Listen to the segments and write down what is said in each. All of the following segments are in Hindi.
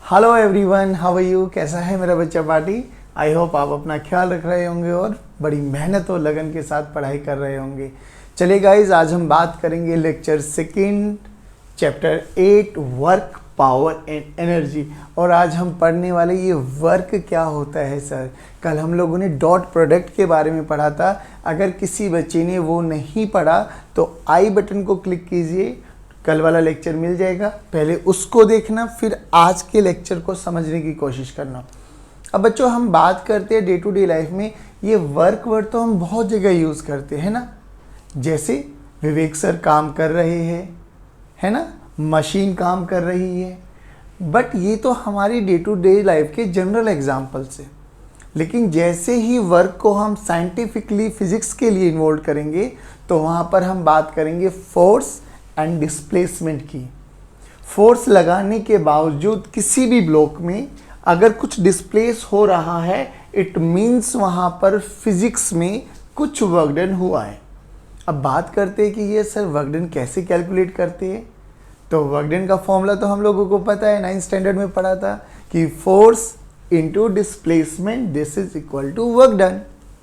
Hello everyone, how are you. कैसा है मेरा बच्चा पार्टी। आई होप आप अपना ख्याल रख रहे होंगे और बड़ी मेहनत और लगन के साथ पढ़ाई कर रहे होंगे। चलिए गाइज, आज हम बात करेंगे lecture second chapter 8 work power and energy. और आज हम पढ़ने वाले ये वर्क क्या होता है सर। कल हम लोगों ने डॉट प्रोडक्ट के बारे में पढ़ा था। अगर किसी बच्चे ने वो नहीं पढ़ा तो आई बटन को क्लिक कीजिए, कल वाला लेक्चर मिल जाएगा। पहले उसको देखना, फिर आज के लेक्चर को समझने की कोशिश करना। अब बच्चों, हम बात करते हैं डे टू डे लाइफ में ये वर्क वर्ड तो हम बहुत जगह यूज़ करते हैं ना। जैसे विवेक सर काम कर रहे हैं, है ना, मशीन काम कर रही है। बट ये तो हमारी डे टू डे लाइफ के जनरल एग्जाम्पल्स है। लेकिन जैसे ही वर्क को हम साइंटिफिकली फिजिक्स के लिए इन्वॉल्व करेंगे तो वहाँ पर हम बात करेंगे फोर्स एंड डिस्प्लेसमेंट की। फोर्स लगाने के बावजूद किसी भी ब्लॉक में अगर कुछ डिस्प्लेस हो रहा है, इट मीन्स वहाँ पर फिजिक्स में कुछ वर्क डन हुआ है। अब बात करते हैं कि ये सर वर्क डन कैसे कैलकुलेट करते हैं। तो वर्क डन का फॉर्मूला तो हम लोगों को पता है, 9th स्टैंडर्ड में पढ़ा था कि force into displacement this is equal to work done.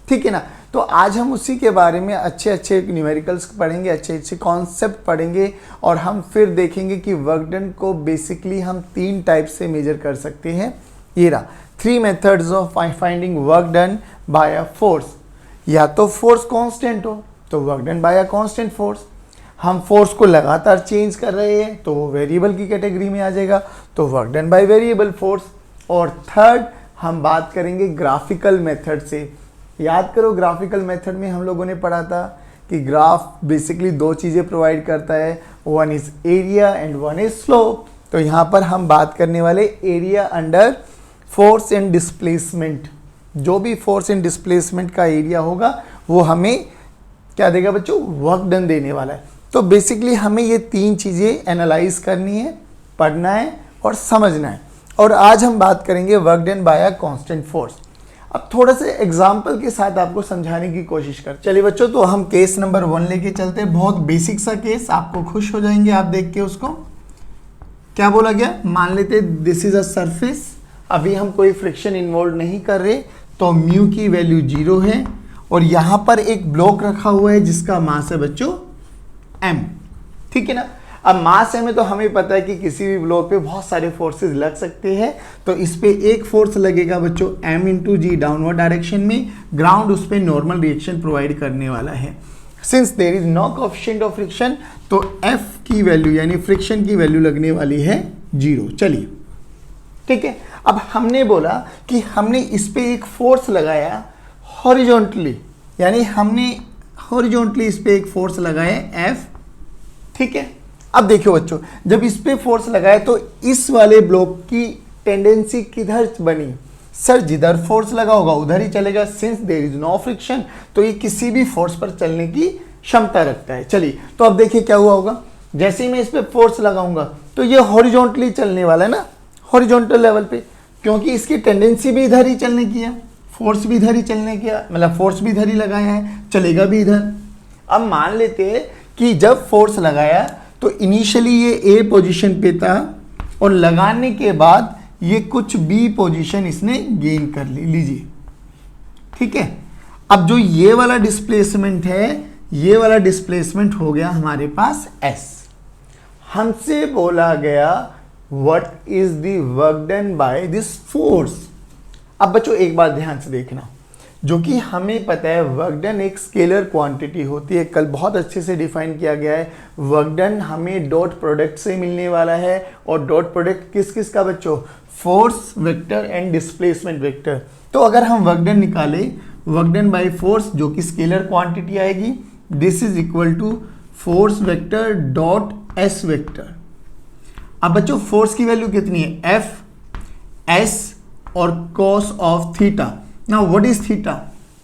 ठीक है ना। तो आज हम उसी के बारे में अच्छे अच्छे न्यूमेरिकल्स पढ़ेंगे, अच्छे अच्छे कॉन्सेप्ट पढ़ेंगे और हम फिर देखेंगे कि वर्क डन को बेसिकली हम 3 टाइप से मेजर कर सकते हैं। ये रहा 3 methods of finding work done bye a force. या तो फोर्स कांस्टेंट हो तो work done bye a constant force. हम फोर्स को लगातार चेंज कर रहे हैं तो वो वेरिएबल की कैटेगरी में आ जाएगा, तो work done by variable force. और थर्ड हम बात करेंगे ग्राफिकल मेथड से। याद करो, ग्राफिकल मेथड में हम लोगों ने पढ़ा था कि ग्राफ बेसिकली 2 चीज़ें प्रोवाइड करता है, one is area and one is slope. तो यहाँ पर हम बात करने वाले area under force and displacement. जो भी फोर्स एंड डिस्प्लेसमेंट का एरिया होगा वो हमें क्या देगा बच्चों, वर्क डन देने वाला है। तो बेसिकली हमें ये 3 चीज़ें एनालाइज करनी है, पढ़ना है और समझना है। और आज हम बात करेंगे work done bye a constant force. अब थोड़ा सा एग्जाम्पल के साथ आपको समझाने की कोशिश कर। चलिए बच्चों, तो हम केस नंबर 1 लेके चलते हैं। बहुत बेसिक सा केस, आपको खुश हो जाएंगे आप देख के उसको। क्या बोला गया, मान लेते दिस इज अ सरफेस। अभी हम कोई फ्रिक्शन इन्वॉल्व नहीं कर रहे, तो म्यू की वैल्यू 0 है और यहाँ पर एक ब्लॉक रखा हुआ है जिसका मास है बच्चों m। ठीक है ना। अब मास m है तो हमें पता है कि किसी भी ब्लॉक पे बहुत सारे फोर्सेस लग सकते हैं। तो इस पे एक फोर्स लगेगा बच्चों m into g downward direction में। ग्राउंड उस पर नॉर्मल रिएक्शन प्रोवाइड करने वाला है। Since there is no coefficient of friction तो f की वैल्यू यानी फ्रिक्शन की वैल्यू लगने वाली है 0। चलिए ठीक है। अब हमने बोला कि हमने इस पे एक फोर्स लगाया हॉरिजॉन्टली, यानी हमने हॉरिजॉन्टली इस पे एक फोर्स लगाया F। ठीक है। अब देखियो बच्चों, जब इस पे फोर्स लगाए तो इस वाले ब्लॉक की टेंडेंसी किधर बनी, सर जिधर फोर्स लगा होगा उधर ही चलेगा। Since there is no friction तो ये किसी भी फोर्स पर चलने की क्षमता रखता है। चलिए, तो अब देखिए क्या हुआ होगा। जैसे ही मैं इस पे फोर्स लगाऊंगा तो ये हॉरिजॉन्टली चलने वाला है ना, हॉरिजॉन्टल लेवल पे, क्योंकि इसकी टेंडेंसी भी इधर ही चलने की है, फोर्स भी इधर ही चलने की है, मतलब फोर्स भी इधर ही लगाया है, चलेगा भी इधर। अब मान लेते हैं कि जब फोर्स लगाया तो इनिशियली ये ए पोजीशन पे था और लगाने के बाद ये कुछ बी पोजीशन इसने गेन कर लीजिए। ठीक है। अब जो ये वाला डिस्प्लेसमेंट है, ये वाला डिस्प्लेसमेंट हो गया हमारे पास एस। हमसे बोला गया what is the work done by this force. अब बच्चों एक बात ध्यान से देखना, जो कि हमें पता है वर्क डन एक स्केलर क्वांटिटी होती है। कल बहुत अच्छे से डिफाइन किया गया है। वर्क डन हमें डॉट प्रोडक्ट से मिलने वाला है और डॉट प्रोडक्ट किस किस का बच्चों, force vector and displacement vector. तो अगर हम वर्क डन निकाले, वर्क डन बाय फोर्स जो कि स्केलर क्वांटिटी आएगी, this is equal to force vector dot S vector. अब बच्चों फोर्स की वैल्यू कितनी है, एफ, एस और cos of theta. Now what is theta?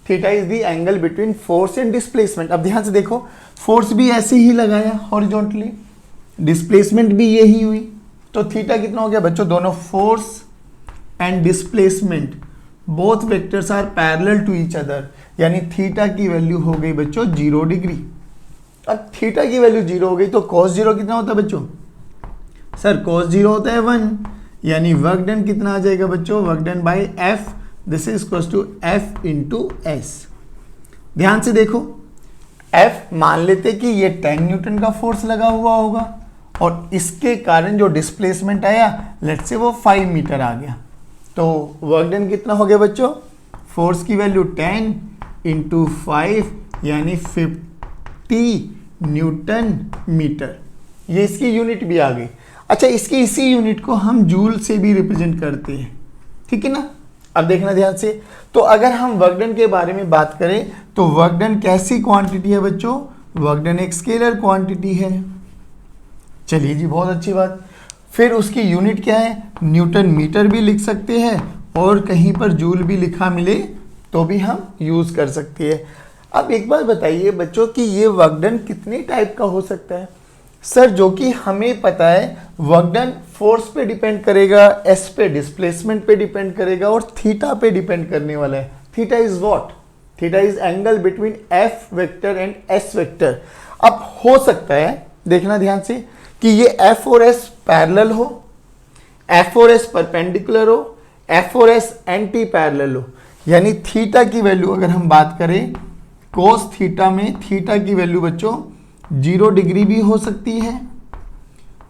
Theta is the angle between force and displacement. अब ध्यान से देखो, फोर्स भी ऐसे ही लगाया हॉरिजॉन्टली, डिस्प्लेसमेंट भी यही हुई, तो थीटा कितना हो गया बच्चों, दोनों force and displacement both vectors are parallel to each other, यानी थीटा की वैल्यू हो गई बच्चों 0 डिग्री। अब थीटा की वैल्यू 0 हो गई तो cos 0 कितना होता है बच्चों, सर cos 0 होता है 1। यानी वर्क डन कितना आ जाएगा बच्चों, work done by F, this is equal to F into S. ध्यान से देखो, एफ मान लेते कि ये 10 न्यूटन का फोर्स लगा हुआ होगा और इसके कारण जो डिस्प्लेसमेंट आया लेट्स से वो 5 मीटर आ गया, तो वर्क डन कितना हो गया बच्चों, फोर्स की वैल्यू 10 इंटू 5 यानी 50 न्यूटन मीटर। ये इसकी यूनिट भी आ गई। अच्छा, इसकी इसी यूनिट को हम जूल से भी रिप्रेजेंट करते हैं, ठीक है ना। अब देखना ध्यान से, तो अगर हम वर्क डन के बारे में बात करें तो वर्क डन कैसी क्वांटिटी है बच्चों, वर्क डन एक स्केलर क्वांटिटी है। चलिए जी, बहुत अच्छी बात। फिर उसकी यूनिट क्या है, न्यूटन मीटर भी लिख सकते हैं और कहीं पर जूल भी लिखा मिले तो भी हम यूज कर सकते हैं। अब एक बात बताइए बच्चों कि ये वर्क डन कितने टाइप का हो सकता है। सर, जो कि हमें पता है वर्क डन फोर्स पे डिपेंड करेगा, एस पे डिस्प्लेसमेंट पे डिपेंड करेगा और थीटा पे डिपेंड करने वाला है। Theta is what, theta is angle between F vector and S vector. अब हो सकता है, देखना ध्यान से, कि ये एफ और एस पैरेलल हो, एफ और एस परपेंडिकुलर हो, एफ और एस एंटी पैरेलल हो। यानी थीटा की वैल्यू अगर हम बात करें कोस थीटा में, थीटा की वैल्यू बच्चों 0 डिग्री भी हो सकती है,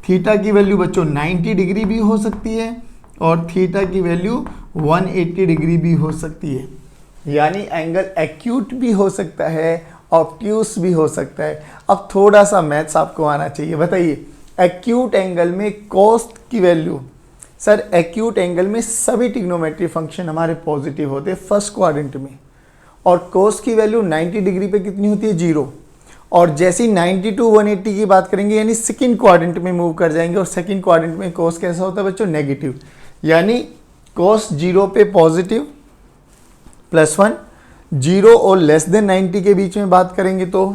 थीटा की वैल्यू बच्चों 90 डिग्री भी हो सकती है और थीटा की वैल्यू 180 डिग्री भी हो सकती है। यानी एंगल एक्यूट भी हो सकता है, ऑब्ट्यूस भी हो सकता है। अब थोड़ा सा मैथ्स आपको आना चाहिए। बताइए, एक्यूट एंगल में कोस की वैल्यू, सर एक्यूट एंगल में सभी ट्रिग्नोमेट्री फंक्शन हमारे पॉजिटिव होते हैं फर्स्ट क्वाड्रेंट में, और कोस की वैल्यू 90 डिग्री पे कितनी होती है, 0। और जैसे ही 90 टू 180 की बात करेंगे यानी सेकंड क्वाड्रेंट में मूव कर जाएंगे, और सेकंड क्वाड्रेंट में कोस कैसा होता है बच्चों, नेगेटिव। यानी कोस 0 पे पॉजिटिव +1, 0 और लेस देन 90 के बीच में बात करेंगे तो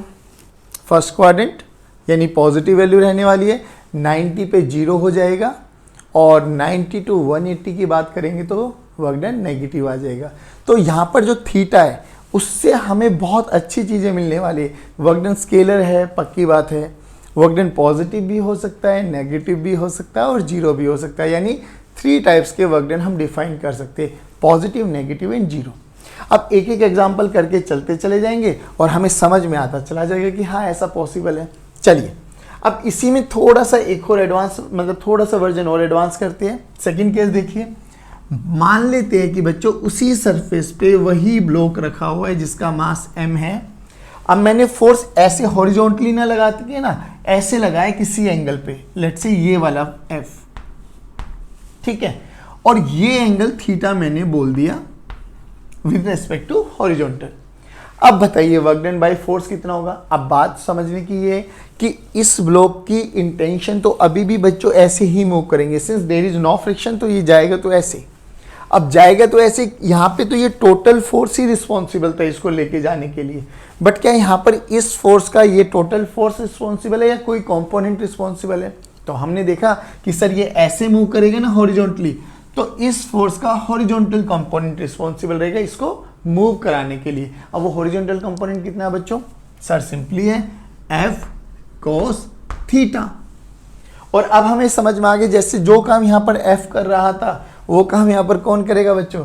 फर्स्ट क्वाड्रेंट यानी पॉजिटिव वैल्यू रहने वाली है, 90 पे 0 हो जाएगा, और 90 टू 180 की बात करेंगे तो वर्क डन नेगेटिव आ जाएगा। तो यहाँ पर जो थीटा है उससे हमें बहुत अच्छी चीज़ें मिलने वाली है। वर्क डन स्केलर है, पक्की बात है। वर्क डन पॉजिटिव भी हो सकता है, नेगेटिव भी हो सकता है और 0 भी हो सकता है। यानी 3 टाइप्स के वर्क डन हम डिफाइन कर सकते हैं, पॉजिटिव, नेगेटिव एंड 0। अब एक एक एग्जाम्पल करके चलते चले जाएंगे और हमें समझ में आता चला जाएगा कि हाँ ऐसा पॉसिबल है। चलिए, अब इसी में थोड़ा सा एक और एडवांस, मतलब थोड़ा सा वर्जन और एडवांस करते हैं। सेकंड केस देखिए, मान लेते हैं कि बच्चों उसी सरफेस पे वही ब्लॉक रखा हुआ है जिसका मास m है। अब मैंने फोर्स ऐसे हॉरिजॉन्टली ना लगाती है ना, ऐसे लगाया किसी एंगल पे, लेट्स से ये वाला f, ठीक है, और ये एंगल थीटा मैंने बोल दिया विद रेस्पेक्ट टू हॉरिजॉन्टल। अब बताइए वर्क डन बाय फोर्स कितना होगा। अब बात समझने की ये कि इस ब्लॉक की इंटेंशन तो अभी भी बच्चों ऐसे ही मूव करेंगे, since there is no friction, तो ये जाएगा तो ऐसे। अब जाएगा तो ऐसे, यहाँ पे तो ये टोटल फोर्स ही रिस्पॉन्सिबल था इसको लेके जाने के लिए, बट क्या यहाँ पर इस फोर्स का ये टोटल फोर्स रिस्पॉन्सिबल है या कोई कंपोनेंट रिस्पॉन्सिबल है। तो हमने देखा कि सर ये ऐसे मूव करेगा ना हॉरिजॉन्टली, तो इस फोर्स का हॉरिजॉन्टल कंपोनेंट रिस्पॉन्सिबल रहेगा इसको मूव कराने के लिए। अब वो हॉरिजॉन्टल कंपोनेंट कितना है बच्चों, सर सिंपली है एफ कोस थीटा। और अब हमें समझ में आ गया, जैसे जो काम यहाँ पर एफ कर रहा था वो काम यहाँ पर कौन करेगा बच्चों,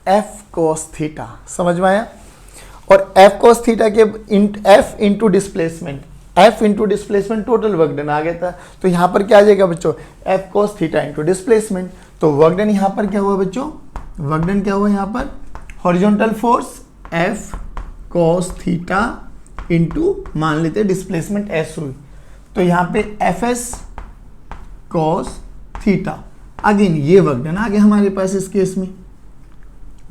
एफ कोस थीटा। समझ में आया। और एफ कोस थीटा के F into displacement, F into displacement total work done आ गया था, तो यहाँ पर क्या आ जाएगा बच्चों, F cos theta into displacement. तो वर्क डन यहाँ पर क्या हुआ बच्चों, वर्क डन क्या हुआ यहाँ पर, horizontal force F cos theta into मान लेते हैं डिस्प्लेसमेंट एस हुई, तो यहाँ पे F S cos theta. Again ये वर्क डन आ गया हमारे पास इस केस में।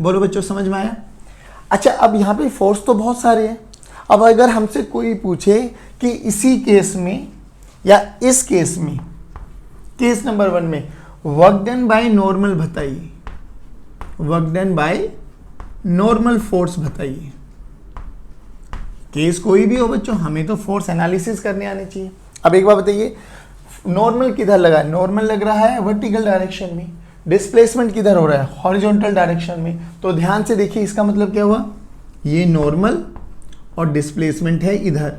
बोलो बच्चों समझ में आया। अच्छा, अब यहाँ पे फोर्स तो बहुत सारे हैं। अब अगर हमसे कोई पूछे कि इसी केस में या इस केस में, केस नंबर 1 में वर्क डन बाय नॉर्मल बताइए, work done by normal force बताइए। केस कोई भी हो बच्चों, हमें तो फोर्स एनालिसिस करने आने चाहिए। अब एक बार बताइए, नॉर्मल किधर लगा है, नॉर्मल लग रहा है वर्टिकल डायरेक्शन में, डिस्प्लेसमेंट किधर हो रहा है, हॉरिजॉन्टल डायरेक्शन में। तो ध्यान से देखिए, इसका मतलब क्या हुआ, ये नॉर्मल और डिस्प्लेसमेंट है इधर,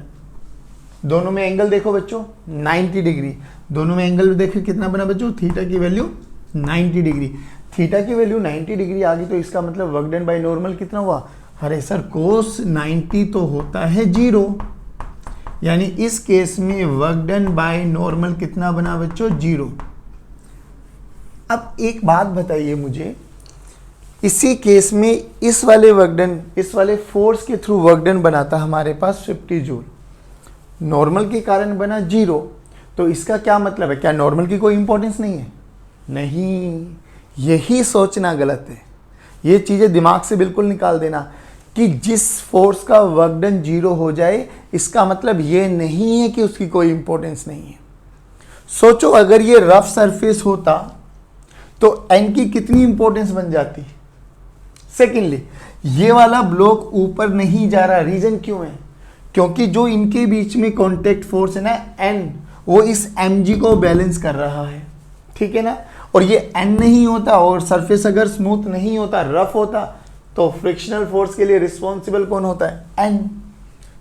दोनों में एंगल देखो बच्चों 90 डिग्री, दोनों में एंगल देखो कितना बना बच्चों, थीटा की वैल्यू 90 डिग्री। थीटा की वैल्यू 90 डिग्री आ गई तो इसका मतलब वर्क डन बाय नॉर्मल कितना हुआ? अरे सर कोस 90 तो होता है 0, यानी इस केस में वर्क डन बाय नॉर्मल कितना बना बच्चों? 0। अब एक बात बताइए मुझे, इसी केस में इस वाले वर्क डन, इस वाले फोर्स के थ्रू वर्क डन बना था हमारे पास 50 जूल, नॉर्मल के कारण बना 0, तो इसका क्या मतलब है? क्या नॉर्मल की कोई इंपॉर्टेंस नहीं है? नहीं, यही सोचना गलत है। ये चीज़ें दिमाग से बिल्कुल निकाल देना कि जिस फोर्स का वर्क डन 0 हो जाए इसका मतलब ये नहीं है कि उसकी कोई इंपॉर्टेंस नहीं है। सोचो अगर ये रफ सरफेस होता तो एन की कितनी इंपॉर्टेंस बन जाती। सेकेंडली, ये वाला ब्लॉक ऊपर नहीं जा रहा, रीजन क्यों है? क्योंकि जो इनके बीच में कॉन्टेक्ट फोर्स है ना एन, वो इस mg को बैलेंस कर रहा है, ठीक है ना। और ये n नहीं होता और सरफेस अगर स्मूथ नहीं होता, रफ होता, तो फ्रिक्शनल फोर्स के लिए रिस्पॉन्सिबल कौन होता है? n।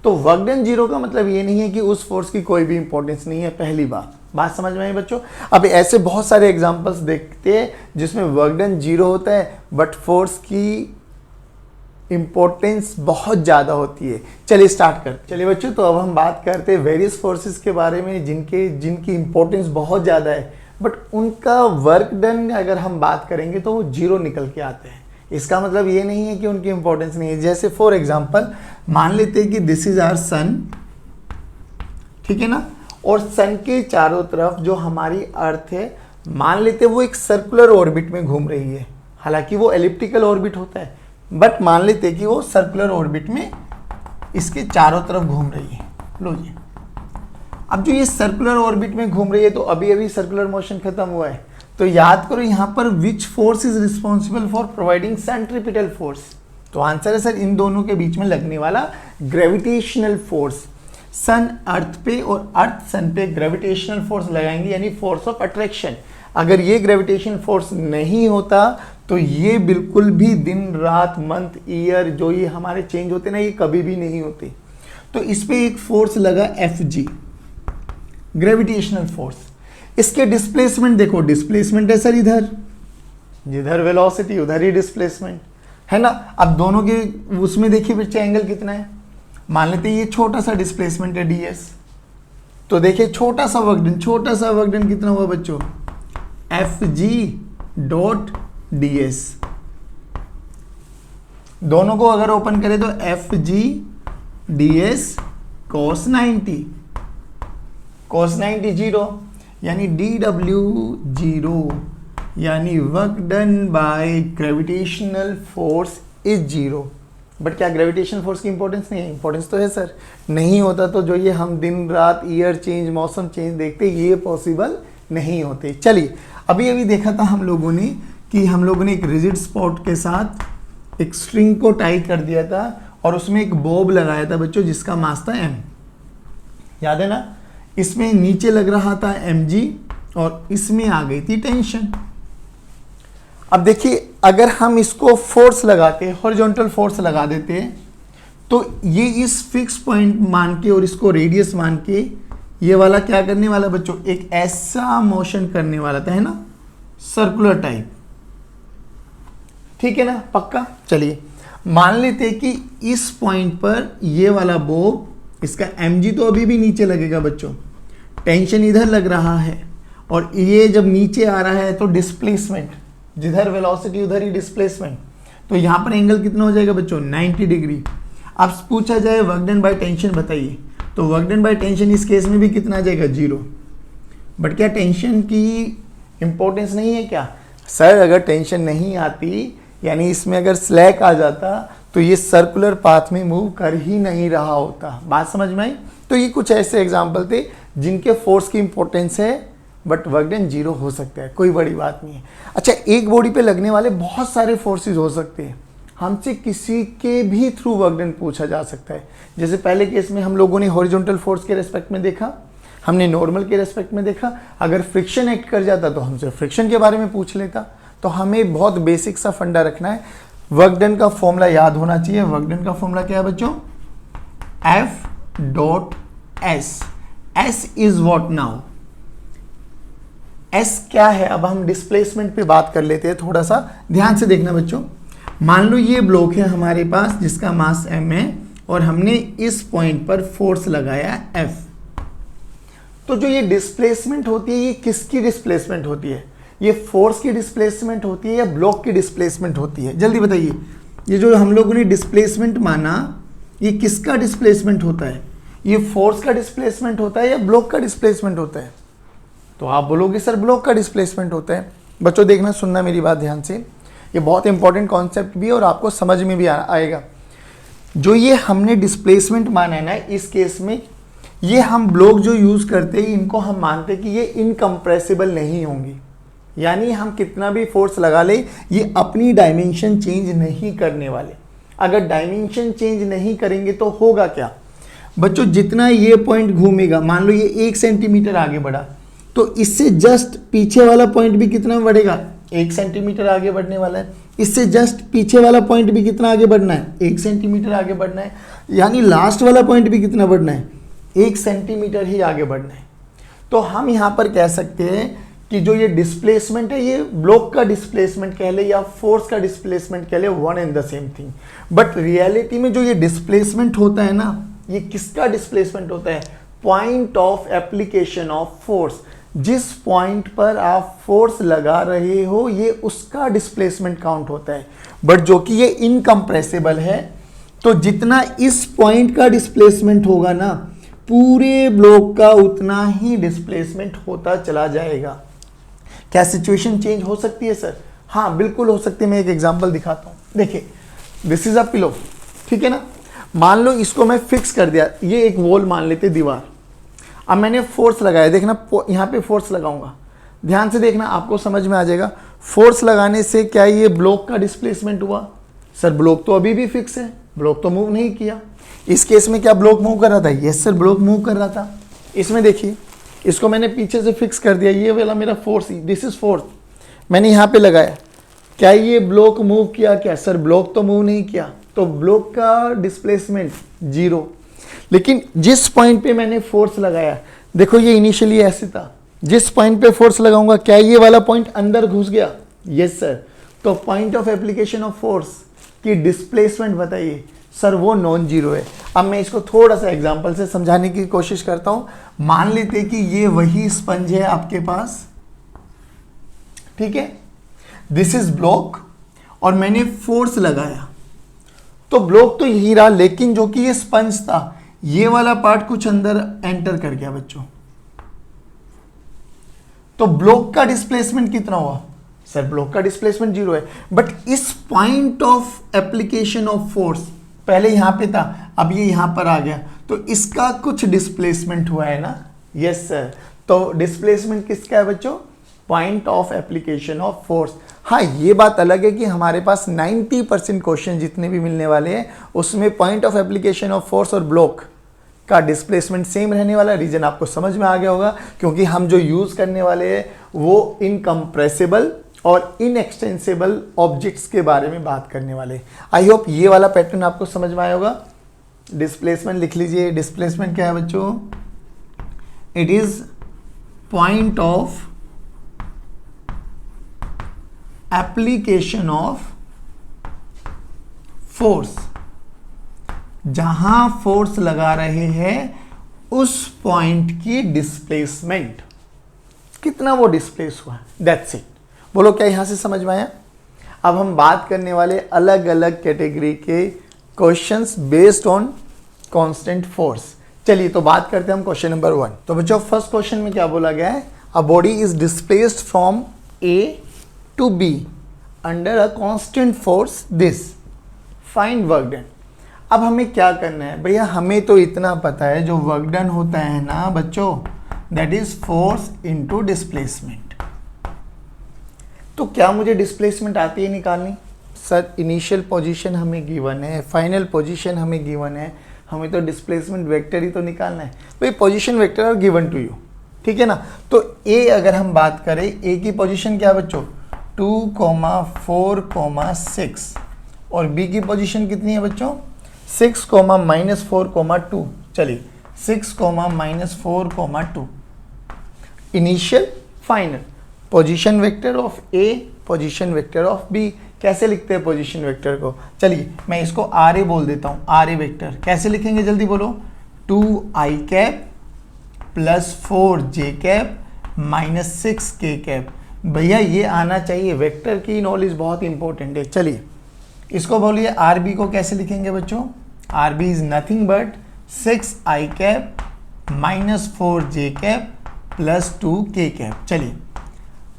तो वर्क डन 0 का मतलब ये नहीं है कि उस फोर्स की कोई भी इंपॉर्टेंस नहीं है। पहली बात समझ में आई बच्चों। अब ऐसे बहुत सारे एग्जांपल्स देखते हैं जिसमें वर्क डन 0 होता है बट फोर्स की इंपॉर्टेंस बहुत ज़्यादा होती है। चलिए स्टार्ट करते। चलिए बच्चों, तो अब हम बात करते हैं वेरियस फोर्सेस के बारे में जिनकी इंपॉर्टेंस बहुत ज़्यादा है बट उनका वर्क डन अगर हम बात करेंगे तो वो 0 निकल के आते हैं। इसका मतलब ये नहीं है कि उनकी इंपॉर्टेंस नहीं है। जैसे फॉर एग्जांपल मान लेते हैं कि दिस इज आवर सन, ठीक है ना, और सन के चारों तरफ जो हमारी अर्थ है, मान लेते हैं वो एक सर्कुलर ऑर्बिट में घूम रही है। हालांकि वो एलिप्टिकल ऑर्बिट होता है बट मान लेते हैं कि वो सर्कुलर ऑर्बिट में इसके चारों तरफ घूम रही है। लो जी, अब जो ये सर्कुलर ऑर्बिट में घूम रही है तो अभी अभी सर्कुलर मोशन खत्म हुआ है, तो याद करो यहाँ पर which force is responsible for providing centripetal force. तो आंसर है सर इन दोनों के बीच में लगने वाला ग्रेविटेशनल फोर्स। सन अर्थ पे और अर्थ सन पे ग्रेविटेशनल फोर्स लगाएंगे, यानी फोर्स ऑफ अट्रैक्शन। अगर ये ग्रेविटेशनल फोर्स नहीं होता तो ये बिल्कुल भी दिन रात मंथ ईयर जो ये हमारे चेंज होते ना, ये कभी भी नहीं होते। तो इस पे एक फोर्स लगा Fg, ग्रेविटेशनल फोर्स। इसके डिस्प्लेसमेंट देखो, डिस्प्लेसमेंट है सर इधर, जिधर वेलोसिटी उधर ही डिस्प्लेसमेंट है ना। अब दोनों के उसमें देखिए बच्चे एंगल कितना है। मान लेते हैं ये छोटा सा डिस्प्लेसमेंट है ds, तो देखिए छोटा सा वर्क डन कितना हुआ बच्चों? Fg dot ds। दोनों को अगर ओपन करें तो Fg ds cos 90 0, यानी dw 0, यानी work done by gravitational force is 0। But क्या ग्रेविटेशनल फोर्स की इंपॉर्टेंस नहीं है? इंपॉर्टेंस तो है सर। नहीं होता तो जो ये हम दिन रात ईयर चेंज मौसम चेंज देखते ये पॉसिबल नहीं होते। चलिए अभी देखा था हम लोगों ने कि हम लोगों ने एक रिजिड स्पॉट के साथ एक स्ट्रिंग को टाई कर दिया था और उसमें एक बॉब लगाया था बच्चों जिसका मास था m, याद है ना। इसमें नीचे लग रहा था mg और इसमें आ गई थी टेंशन। अब देखिए अगर हम इसको फोर्स लगाते, हॉरिजॉन्टल फोर्स लगा देते, तो ये इस फिक्स पॉइंट मान के और इसको रेडियस मान के ये वाला क्या करने वाला बच्चों? एक ऐसा मोशन करने वाला था, है ना, सर्कुलर टाइप, ठीक है ना, पक्का। चलिए मान लेते हैं कि इस पॉइंट पर ये वाला बॉब, इसका mg तो अभी भी नीचे लगेगा बच्चों, टेंशन इधर लग रहा है और ये जब नीचे आ रहा है तो डिस्प्लेसमेंट, जिधर वेलोसिटी उधर ही डिस्प्लेसमेंट, तो यहाँ पर एंगल कितना हो जाएगा बच्चों? 90 डिग्री। अब पूछा जाए वर्क डन बाय टेंशन बताइए, तो वर्क डन बाय टेंशन इस केस में भी कितना आ जाएगा? 0। बट क्या टेंशन की इंपॉर्टेंस नहीं है क्या? सर अगर टेंशन नहीं आती, यानी इसमें अगर स्लैक आ जाता तो ये सर्कुलर पाथ में मूव कर ही नहीं रहा होता। बात समझ में आई? तो ये कुछ ऐसे एग्जाम्पल थे जिनके फोर्स की इंपॉर्टेंस है बट वर्क डन 0 हो सकता है, कोई बड़ी बात नहीं है। अच्छा, एक बॉडी पे लगने वाले बहुत सारे फोर्सेस हो सकते हैं, हमसे किसी के भी थ्रू वर्क डन पूछा जा सकता है। जैसे पहले केस में हम लोगों ने हॉरिजॉन्टल फोर्स के रेस्पेक्ट में देखा, हमने नॉर्मल के रेस्पेक्ट में देखा। अगर फ्रिक्शन एक्ट कर जाता तो हमसे फ्रिक्शन के बारे में पूछ लेता। तो हमें बहुत बेसिक सा फंडा रखना है। वर्क डन का फॉर्मूला याद होना चाहिए। वर्क डन का फॉर्मूला क्या है बच्चों? F dot S। S is what now? S क्या है, अब हम डिस्प्लेसमेंट पे बात कर लेते हैं, थोड़ा सा ध्यान से देखना बच्चों। मान लो ये ब्लॉक है हमारे पास जिसका मास m है और हमने इस पॉइंट पर फोर्स लगाया F। तो जो ये डिस्प्लेसमेंट होती है ये किसकी डिस्प्लेसमेंट होती है? ये फोर्स की डिस्प्लेसमेंट होती है या ब्लॉक की डिस्प्लेसमेंट होती है? जल्दी बताइए। ये जो हम लोगों ने डिस्प्लेसमेंट माना ये किसका डिस्प्लेसमेंट होता है? ये फोर्स का डिस्प्लेसमेंट होता है या ब्लॉक का डिस्प्लेसमेंट होता है? तो आप बोलोगे सर ब्लॉक का डिस्प्लेसमेंट होता है। बच्चों देखना, सुनना मेरी बात ध्यान से, ये बहुत इंपॉर्टेंट कॉन्सेप्ट भी है और आपको समझ में भी आएगा। जो ये हमने डिस्प्लेसमेंट माना है ना, इस केस में ये हम ब्लॉक जो यूज़ करते हैं इनको हम मानते हैं कि ये इनकम्प्रेसिबल नहीं होंगी, यानी हम कितना भी फोर्स लगा ले ये अपनी डायमेंशन चेंज नहीं करने वाले। अगर डायमेंशन चेंज नहीं करेंगे तो होगा क्या बच्चों? जितना ये पॉइंट घूमेगा, मान लो ये 1 सेंटीमीटर आगे बढ़ा तो इससे जस्ट पीछे वाला पॉइंट भी कितना बढ़ेगा? 1 सेंटीमीटर आगे बढ़ने वाला है। इससे जस्ट पीछे वाला पॉइंट भी कितना आगे बढ़ना है? 1 सेंटीमीटर आगे बढ़ना है। यानी लास्ट वाला पॉइंट भी कितना बढ़ना है? 1 सेंटीमीटर ही आगे बढ़ना है। तो हम यहाँ पर कह सकते हैं कि जो ये डिस्प्लेसमेंट है ये ब्लॉक का डिस्प्लेसमेंट कह ले या फोर्स का डिस्प्लेसमेंट कह ले, one and the same thing. But reality में जो ये डिस्प्लेसमेंट होता है ना, ये किसका डिस्प्लेसमेंट होता है? Point of application of force. जिस पॉइंट पर आप फोर्स लगा रहे हो ये उसका डिस्प्लेसमेंट काउंट होता है। बट जो कि ये इनकम्प्रेसिबल है, तो जितना इस पॉइंट का डिस्प्लेसमेंट होगा ना, पूरे ब्लॉक का उतना ही डिस्प्लेसमेंट होता चला जाएगा। क्या सिचुएशन चेंज हो सकती है सर? हाँ बिल्कुल हो सकती है। मैं एक एग्जांपल दिखाता हूँ। देखिए, दिस इज अ पिलो, ठीक है ना। मान लो इसको मैं फिक्स कर दिया, ये एक वॉल मान लेते दीवार। अब मैंने फोर्स लगाया, देखना यहाँ पे फोर्स लगाऊंगा, ध्यान से देखना, आपको समझ में आ जाएगा। फोर्स लगाने से क्या ये ब्लॉक का डिस्प्लेसमेंट हुआ? सर ब्लॉक तो अभी भी फिक्स है, ब्लॉक तो मूव नहीं किया। इस केस में क्या ब्लॉक मूव कर रहा था? यस सर, ब्लॉक मूव कर रहा था। इसमें देखिए, इसको मैंने पीछे से फिक्स कर दिया, ये वाला मेरा फोर्स, दिस इज फोर्स, मैंने यहाँ पे लगाया। क्या ये ब्लॉक मूव किया? क्या सर ब्लॉक तो मूव नहीं किया, तो ब्लॉक का डिस्प्लेसमेंट 0। लेकिन जिस पॉइंट पे मैंने फोर्स लगाया, देखो ये इनिशियली ऐसे था, जिस पॉइंट पे फोर्स लगाऊंगा क्या ये वाला पॉइंट अंदर घुस गया? Yes sir. तो point of application of force की डिस्प्लेसमेंट बताइए सर, वो नॉन जीरो है। अब मैं इसको थोड़ा सा एग्जांपल से समझाने की कोशिश करता हूं। मान लेते कि ये वही स्पंज है आपके पास, ठीक है, दिस इज ब्लॉक, और मैंने फोर्स लगाया तो ब्लॉक तो यही रहा, लेकिन जो कि ये स्पंज था ये वाला पार्ट कुछ अंदर एंटर कर गया बच्चों। तो ब्लॉक का डिस्प्लेसमेंट कितना हुआ? सर ब्लॉक का डिस्प्लेसमेंट 0 है। बट इस point of application of force, पहले यहां पे था, अब ये यहां पर आ गया, तो इसका कुछ डिस्प्लेसमेंट हुआ है ना? Yes sir. तो डिस्प्लेसमेंट किसका है बच्चों? Point of application of force. हाँ, ये बात अलग है कि हमारे पास 90% क्वेश्चन जितने भी मिलने वाले हैं उसमें point of application of force और ब्लॉक का डिस्प्लेसमेंट सेम रहने वाला। रीजन आपको समझ में आ गया होगा, क्योंकि हम जो यूज करने वाले हैं वो इनकम्प्रेसिबल और इनएक्सटेंसिबल ऑब्जेक्ट्स के बारे में बात करने वाले। आई होप ये वाला पैटर्न आपको समझ में आया होगा। डिस्प्लेसमेंट लिख लीजिए। डिस्प्लेसमेंट क्या है बच्चों? It is point of application of force. जहां फोर्स लगा रहे हैं उस पॉइंट की डिस्प्लेसमेंट, कितना वो डिस्प्लेस हुआ, दैट्स इट। बोलो क्या यहां से समझ में आया? अब हम बात करने वाले अलग अलग कैटेगरी के questions based on constant force. चलिए तो बात करते हैं हम क्वेश्चन नंबर 1। तो बच्चों फर्स्ट क्वेश्चन में क्या बोला गया है? A body is displaced from A to B under a constant force this, find work done। अब हमें क्या करना है भैया? हमें तो इतना पता है जो वर्क डन होता है ना बच्चों, that is force into displacement. तो क्या मुझे डिस्प्लेसमेंट आती है निकालनी? सर इनिशियल पोजीशन हमें गिवन है, फाइनल पोजीशन हमें गिवन है, हमें तो डिस्प्लेसमेंट वेक्टर ही तो निकालना है भाई। Position vector are given to you, ठीक है ना। तो ए अगर हम बात करें, ए की पोजीशन क्या है बच्चों? 2, 4, 6, और बी की पोजीशन कितनी है बच्चों? 6, -4, 2। चलिए 6, -4, 2 initial final. Position vector of A, position vector of B. कैसे लिखते हैं पोजीशन वेक्टर को? चलिए मैं इसको आर ए बोल देता हूँ, आर ए वेक्टर। कैसे लिखेंगे जल्दी बोलो? 2i cap plus 4j cap minus 6k cap. भैया ये आना चाहिए, वेक्टर की नॉलेज बहुत इंपॉर्टेंट है। चलिए इसको बोलिए आर बी को कैसे लिखेंगे बच्चों? R B is nothing but 6i cap minus 4j cap plus 2k cap. चलिए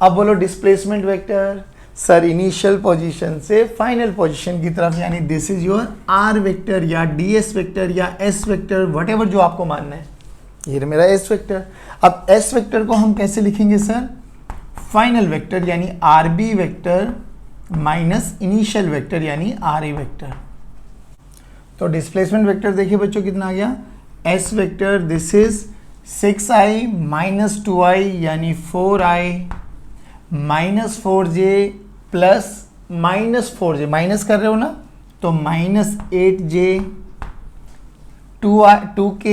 अब बोलो displacement vector. Sir initial position से फाइनल पोजीशन की तरफ, यानी this is your R vector या ds वेक्टर या s वेक्टर, वट एवर जो आपको मानना है। ये मेरा s वेक्टर। अब s वेक्टर को हम कैसे लिखेंगे सर? फाइनल वेक्टर यानी R B vector minus initial vector यानी आर ए वेक्टर। तो डिस्प्लेसमेंट वेक्टर देखिए बच्चों कितना आ गया? s vector this is 6i minus 2i यानी 4i minus 4j plus minus 4j, minus कर रहे हो ना, तो minus 8j 2k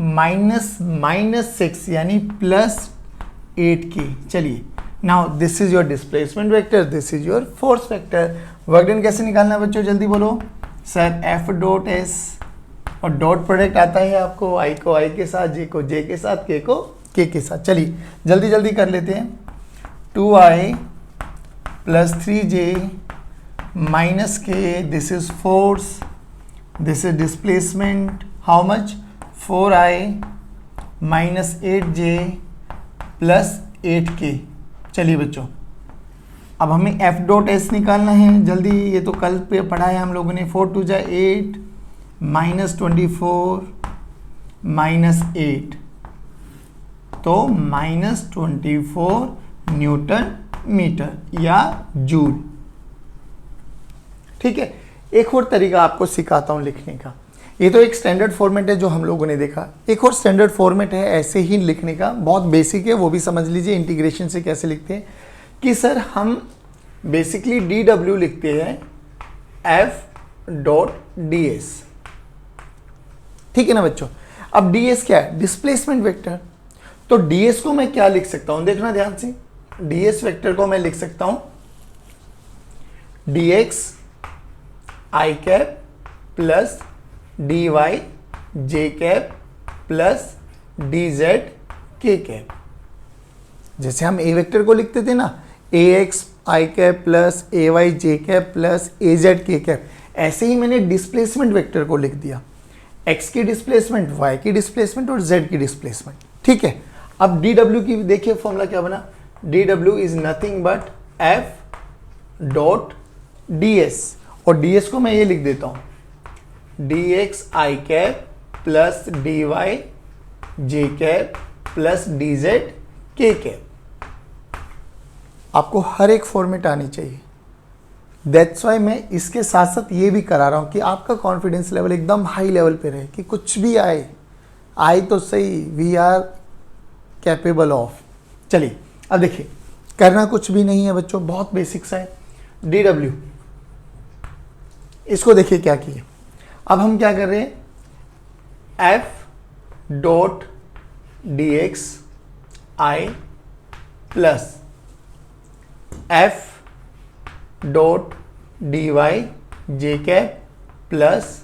minus minus 6 यानी प्लस 8k। चलिए now this is your displacement vector, this is your force vector. Work done कैसे निकालना है बच्चों? जल्दी बोलो। सर एफ डॉट एस, और डॉट प्रोडक्ट आता है आपको i को i के साथ, j को j के साथ, k को k के साथ। चलिए जल्दी जल्दी कर लेते हैं। 2i plus 3j minus k, this is force, this is displacement. How much? 4i minus 8j plus 8k। चलिए बच्चों अब हमें f डॉट एस निकालना है जल्दी। ये तो कल पे पढ़ा है हम लोगों ने। 4 2 जा 8 माइनस 24 माइनस 8, तो माइनस 24 न्यूटन मीटर या जूल। ठीक है, एक और तरीका आपको सिखाता हूं लिखने का। ये तो एक स्टैंडर्ड फॉर्मेट है जो हम लोगों ने देखा। एक और स्टैंडर्ड फॉर्मेट है ऐसे ही लिखने का, बहुत बेसिक है, वो भी समझ लीजिए। इंटीग्रेशन से कैसे लिखते हैं कि सर हम बेसिकली डी डब्ल्यू लिखते हैं एफ डॉट डी एस। ठीक है ना बच्चों? अब डी एस क्या है? Displacement vector. तो डी एस को मैं क्या लिख सकता हूं? देखना ध्यान से। डी एस वेक्टर को मैं लिख सकता हूं D x i cap plus D Y J cap plus D Z k cap. जैसे हम ए वेक्टर को लिखते थे ना, ए x i cap plus A y J cap plus a z k cap, ऐसे ही मैंने डिस्प्लेसमेंट वेक्टर को लिख दिया। एक्स की डिस्प्लेसमेंट, वाई की डिस्प्लेसमेंट और जेड की डिस्प्लेसमेंट। ठीक है, अब डी डब्ल्यू की देखिए फॉर्मूला क्या बना? D W is nothing but F dot D S, और डी एस को मैं ये लिख देता हूं D x i cap plus D Y J cap plus D Z k cap. आपको हर एक फॉर्मेट आनी चाहिए। दैट्स वाई मैं इसके साथ साथ ये भी करा रहा हूं कि आपका कॉन्फिडेंस लेवल एकदम हाई लेवल पे रहे, कि कुछ भी आए तो सही, वी आर कैपेबल ऑफ। चलिए अब देखिए, करना कुछ भी नहीं है बच्चों, बहुत बेसिक सा है। डी डब्ल्यू, इसको देखिए क्या किए। अब हम क्या कर रहे हैं? F dot D x I plus F dot D Y J cap plus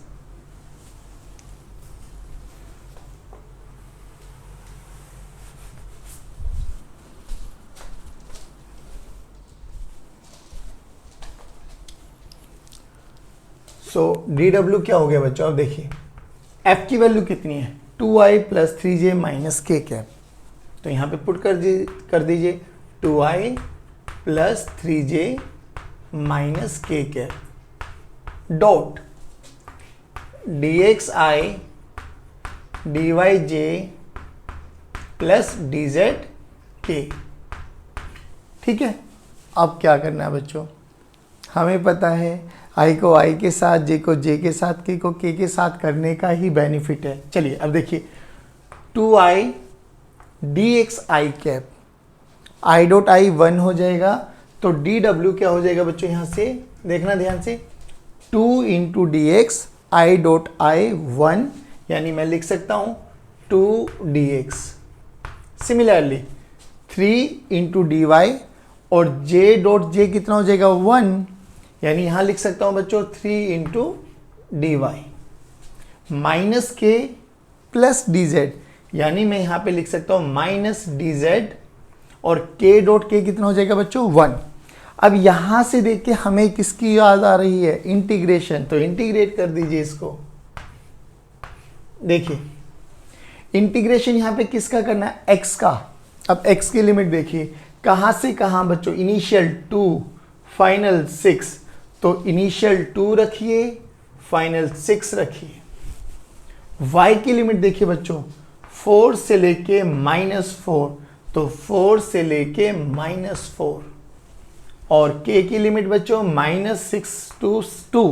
so D W क्या हो गया बच्चों? अब देखिए एफ की वैल्यू कितनी है? 2i plus 3j minus K cap. तो यहाँ पे पुट कर दीजिए 2i plus 3j minus K cap dot D x I D Y J plus D Z K. ठीक है, अब क्या करना है बच्चों? हमें पता है आई को आई के साथ, जे को जे के साथ, के को के साथ करने का ही बेनिफिट है। चलिए अब देखिए 2i D x i cap, I dot i 1 हो जाएगा, तो डी डब्ल्यू क्या हो जाएगा बच्चों? यहाँ से देखना ध्यान से, 2 into d x i dot i 1, यानी मैं लिख सकता हूँ 2 d x. Similarly into d y, और जे डॉट जे कितना हो जाएगा 1, यानी यहां लिख सकता हूं बच्चों 3 इंटू डी वाई माइनस के प्लस डी जेड, यानी मैं यहां पे लिख सकता हूं माइनस डी जेड, और के डॉट के कितना हो जाएगा बच्चों 1। अब यहां से देख के हमें किसकी याद आ रही है, इंटीग्रेशन, तो इंटीग्रेट कर दीजिए इसको। देखिए इंटीग्रेशन यहां पे किसका करना है, एक्स का। अब एक्स की लिमिट देखिए कहां से कहां बच्चों, इनिशियल 2 फाइनल 6, तो इनिशियल 2 रखिए फाइनल 6 रखिए। y की लिमिट देखिए बच्चों 4 से लेके -4, तो 4 से लेके -4, और k की लिमिट बच्चों -6 to 2,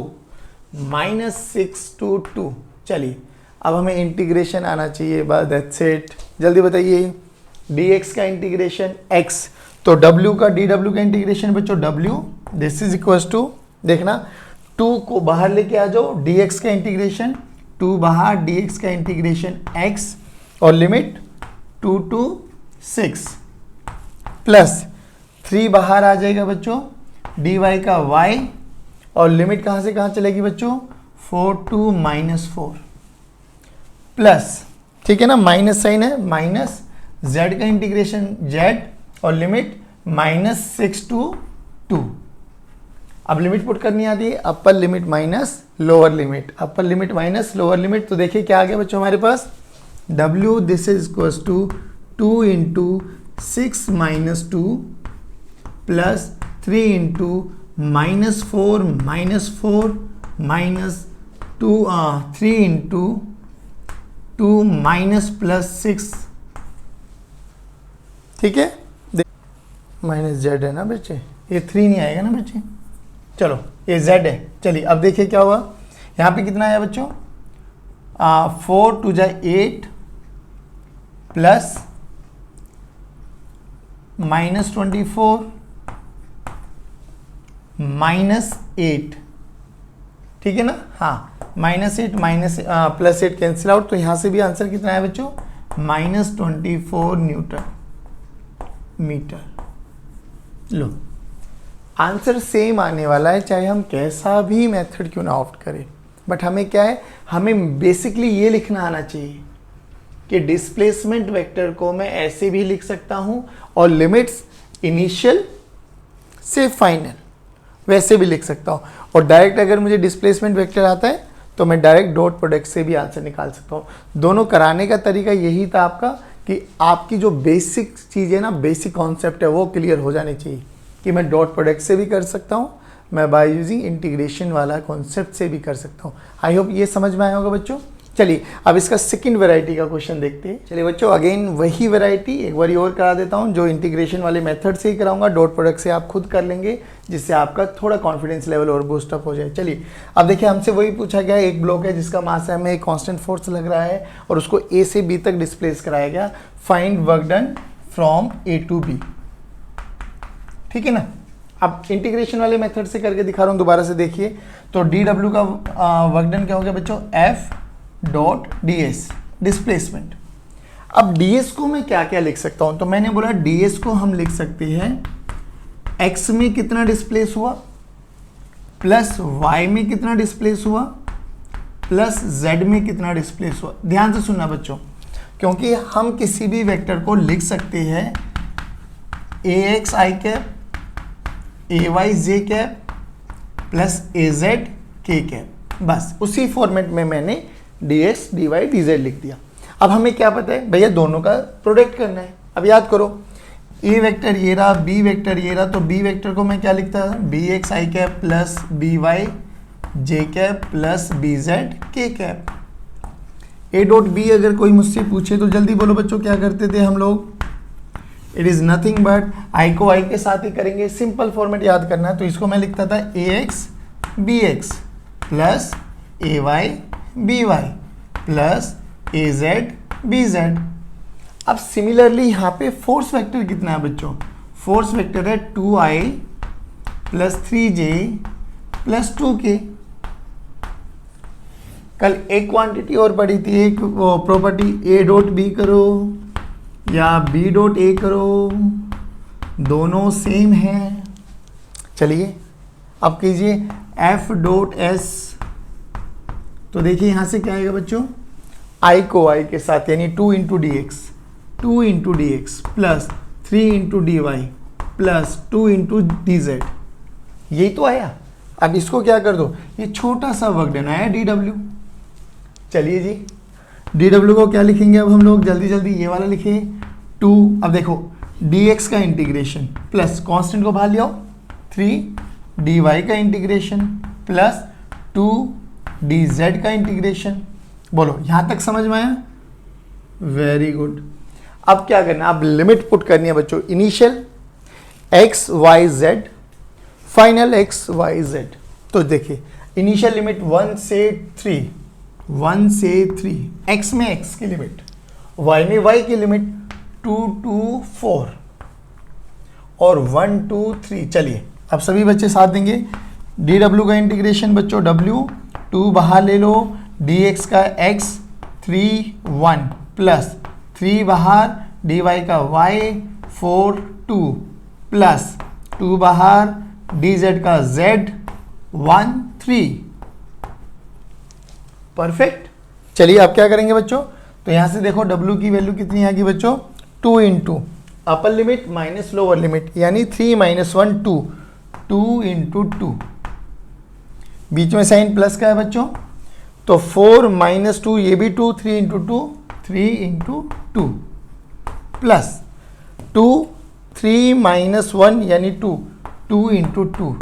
-6 to 2। चलिए अब हमें इंटीग्रेशन आना चाहिए, बस दैट्स इट। जल्दी बताइए, dx का इंटीग्रेशन x, तो w का dw का इंटीग्रेशन बच्चों w, this is equals to, देखना 2 को बाहर लेके आ जाओ, dx का इंटीग्रेशन 2 बाहर, dx का इंटीग्रेशन x, और लिमिट 2 to 6 प्लस 3 बाहर आ जाएगा बच्चों, dy का y, और लिमिट कहां से कहां चलेगी बच्चों 4 to -4 प्लस, ठीक है ना, माइनस साइन है, माइनस z का इंटीग्रेशन z, और लिमिट -6 to 2। अब लिमिट पुट करनी आती है, upper limit minus lower limit, upper limit minus lower limit, तो देखिए क्या आ गया बच्चों हमारे पास w, this is equals to 2 into 6 - 2 plus 3 into -4 -2 3 into 2 minus plus 6, ठीक है, माइनस जेड है ना बच्चे, ये 3 नहीं आएगा ना बच्चे, चलो ये z है। चलिए अब देखिए क्या हुआ, यहाँ पे कितना आया बच्चों 4 2 जा 8 प्लस -24 -8, ठीक है ना, हाँ -8 माइनस प्लस 8 कैंसिल आउट, तो यहाँ से भी आंसर कितना है बच्चों -24 न्यूटन मीटर। लो आंसर सेम आने वाला है, चाहे हम कैसा भी मेथड क्यों ना ऑप्ट करें, बट हमें क्या है, हमें बेसिकली ये लिखना आना चाहिए कि डिस्प्लेसमेंट वेक्टर को मैं ऐसे भी लिख सकता हूं, और लिमिट्स इनिशियल से फाइनल वैसे भी लिख सकता हूं, और डायरेक्ट अगर मुझे डिस्प्लेसमेंट वेक्टर आता है तो मैं डायरेक्ट डॉट प्रोडक्ट से भी आंसर निकाल सकता हूं। दोनों कराने का तरीका यही था आपका कि आपकी जो बेसिक चीज़ें ना, बेसिक कॉन्सेप्ट है वो क्लियर हो जानी चाहिए कि मैं डॉट प्रोडक्ट से भी कर सकता हूँ, मैं बाय यूजिंग इंटीग्रेशन वाला कॉन्सेप्ट से भी कर सकता हूँ। आई होप ये समझ में आया होगा बच्चों। चलिए अब इसका सेकंड वैरायटी का क्वेश्चन देखते हैं। चलिए बच्चों अगेन वही वैरायटी एक बार और करा देता हूँ, जो इंटीग्रेशन वाले मेथड से ही कराऊंगा, डॉट प्रोडक्ट से आप खुद कर लेंगे, जिससे आपका थोड़ा कॉन्फिडेंस लेवल और बूस्टअप हो जाए। चलिए अब देखिए हमसे वही पूछा गया, एक ब्लॉक है जिसका मास है, हमें एक कांस्टेंट फोर्स लग रहा है और उसको ए से बी तक डिस्प्लेस कराया गया, find work done from A to B, ठीक है ना। अब इंटीग्रेशन वाले मेथड से करके दिखा रहा हूँ, दोबारा से देखिए। तो डी डब्ल्यू का वर्क डन क्या हो गया बच्चों, F dot D S displacement. अब डी एस को मैं क्या क्या लिख सकता हूँ, तो मैंने बोला डी एस को हम लिख सकते हैं एक्स में कितना डिस्प्लेस हुआ प्लस वाई में कितना डिस्प्लेस हुआ प्लस जेड में कितना डिस्प्लेस हुआ। ध्यान से सुनना बच्चों, क्योंकि हम किसी भी वेक्टर को लिख सकते हैं a x i cap, a y J cap plus a z k cap, बस उसी फॉर्मेट में मैंने d x d y d z लिख दिया। अब हमें क्या पता है भैया, दोनों का प्रोडक्ट करना है। अब याद करो, ए वेक्टर ये रहा, बी वेक्टर ये रहा, तो बी वेक्टर को मैं क्या लिखता था, B x i cap plus B Y J cap plus B Z k cap. A dot B अगर कोई मुझसे पूछे तो जल्दी बोलो बच्चों, क्या करते थे हम लोग, it is nothing but I को आई के साथ ही करेंगे, सिंपल फॉर्मेट याद करना है। तो इसको मैं लिखता था ए x B x plus A Y B Y plus a Z B Z. अब सिमिलरली यहाँ पे फोर्स वेक्टर कितना है बच्चों, फोर्स वेक्टर है 2i plus 3j plus 2k। कल एक क्वांटिटी और पढ़ी थी, एक प्रॉपर्टी ए डॉट बी करो या बी डॉट ए करो, दोनों सेम है। चलिए अब कीजिए एफ डॉट एस, तो देखिए यहां से क्या आएगा बच्चों, आई को आई के साथ यानी 2 into d x, 2 into d x plus 3 into d y plus 2 into d z, यही तो आया। अब इसको क्या कर दो, ये छोटा सा वर्क डन आया डी डब्ल्यू। चलिए जी डी डब्ल्यू को क्या लिखेंगे अब हम लोग, जल्दी जल्दी ये वाला लिखे 2। अब देखो डी एक्स का इंटीग्रेशन प्लस कॉन्स्टेंट को बाहर ले आओ 3 डी वाई का इंटीग्रेशन प्लस 2 डी जेड का इंटीग्रेशन। बोलो यहां तक समझ में आया, वेरी गुड। अब क्या करना है, अब लिमिट पुट करनी है बच्चों, initial x y z, final x y z. तो देखिए इनिशियल लिमिट 1 से 3, 1 से 3, एक्स में एक्स की लिमिट, वाई में वाई की लिमिट 2 to 4 और 1 to 3। चलिए अब सभी बच्चे साथ देंगे, डी डब्ल्यू का इंटीग्रेशन बच्चों डब्ल्यू, 2 बाहर ले लो, डी एक्स का एक्स 3 1 प्लस 3 बाहर, डी वाई का वाई 4 2 प्लस 2 बाहर, डी जेड का जेड 1 3। परफेक्ट। चलिए अब क्या करेंगे बच्चों, तो यहां से देखो डब्ल्यू की वैल्यू कितनी आएगी बच्चों, 2 into upper limit minus lower limit यानी 3 - 1 2, 2 इंटू 2, बीच में साइन प्लस का है बच्चों, तो 4 - 2 ये भी 2, 3 इंटू 2, 3 इंटू 2 प्लस 2 3 - 1 यानी 2, 2 इंटू 2,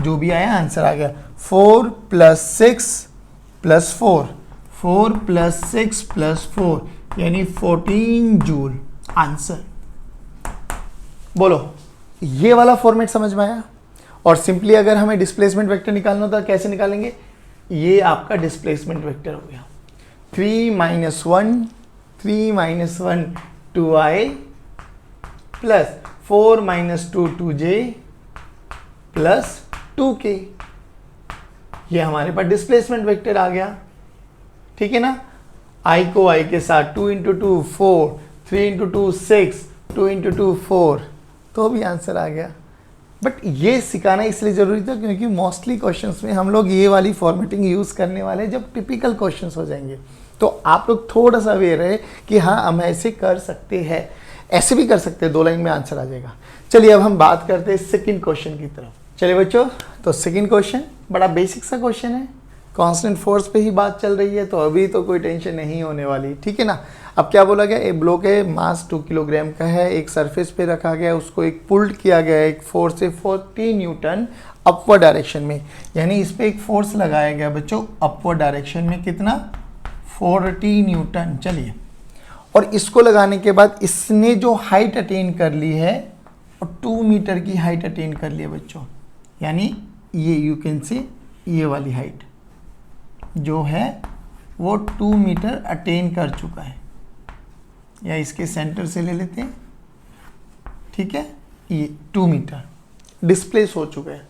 जो भी आया आंसर आ गया। 4 + 6 + 4, 4 + 6 + 4 यानी 14 जूल आंसर। बोलो ये वाला फॉर्मेट समझ में आया। और सिंपली अगर हमें डिस्प्लेसमेंट वेक्टर निकालना होता है कैसे निकालेंगे, ये आपका डिस्प्लेसमेंट वेक्टर हो गया 3 - 1 3 - 1 2i plus 4 - 2 2j plus 2k, ये हमारे पास डिस्प्लेसमेंट वेक्टर आ गया। ठीक है ना, i को i के साथ 2 इंटू 2 4, 3 इंटू 2 6, 2 इंटू 2 4, तो भी आंसर आ गया। बट ये सिखाना इसलिए ज़रूरी था क्योंकि मोस्टली क्वेश्चंस में हम लोग ये वाली फॉर्मेटिंग यूज़ करने वाले हैं जब टिपिकल क्वेश्चंस हो जाएंगे, तो आप लोग थोड़ा सा अवेयर रहे कि हाँ हम ऐसे कर सकते हैं, ऐसे भी कर सकते हैं, 2 लाइन में आंसर आ जाएगा। चलिए अब हम बात करते हैं सेकंड क्वेश्चन की तरफ। चलिए बच्चों, तो सेकंड क्वेश्चन बड़ा बेसिक सा क्वेश्चन है, कांस्टेंट फोर्स पे ही बात चल रही है, तो अभी तो कोई टेंशन नहीं होने वाली। ठीक है ना। अब क्या बोला गया, एक ब्लॉक है, मास 2 किलोग्राम का है, एक सरफेस पे रखा गया, उसको एक पुल्ड किया गया है एक फोर्स से 40 न्यूटन अपवर्ड डायरेक्शन में, यानी इस पे एक फोर्स लगाया गया बच्चों अपवर्ड डायरेक्शन में, कितना 40 न्यूटन। चलिए, और इसको लगाने के बाद इसने जो हाइट अटेन कर ली है और 2 मीटर की हाइट अटेन कर ली है बच्चों, यानी ये यू कैन सी ये वाली हाइट जो है वो 2 मीटर अटेन कर चुका है, या इसके सेंटर से ले लेते हैं। ठीक है, ये 2 मीटर डिस्प्लेस हो चुका है,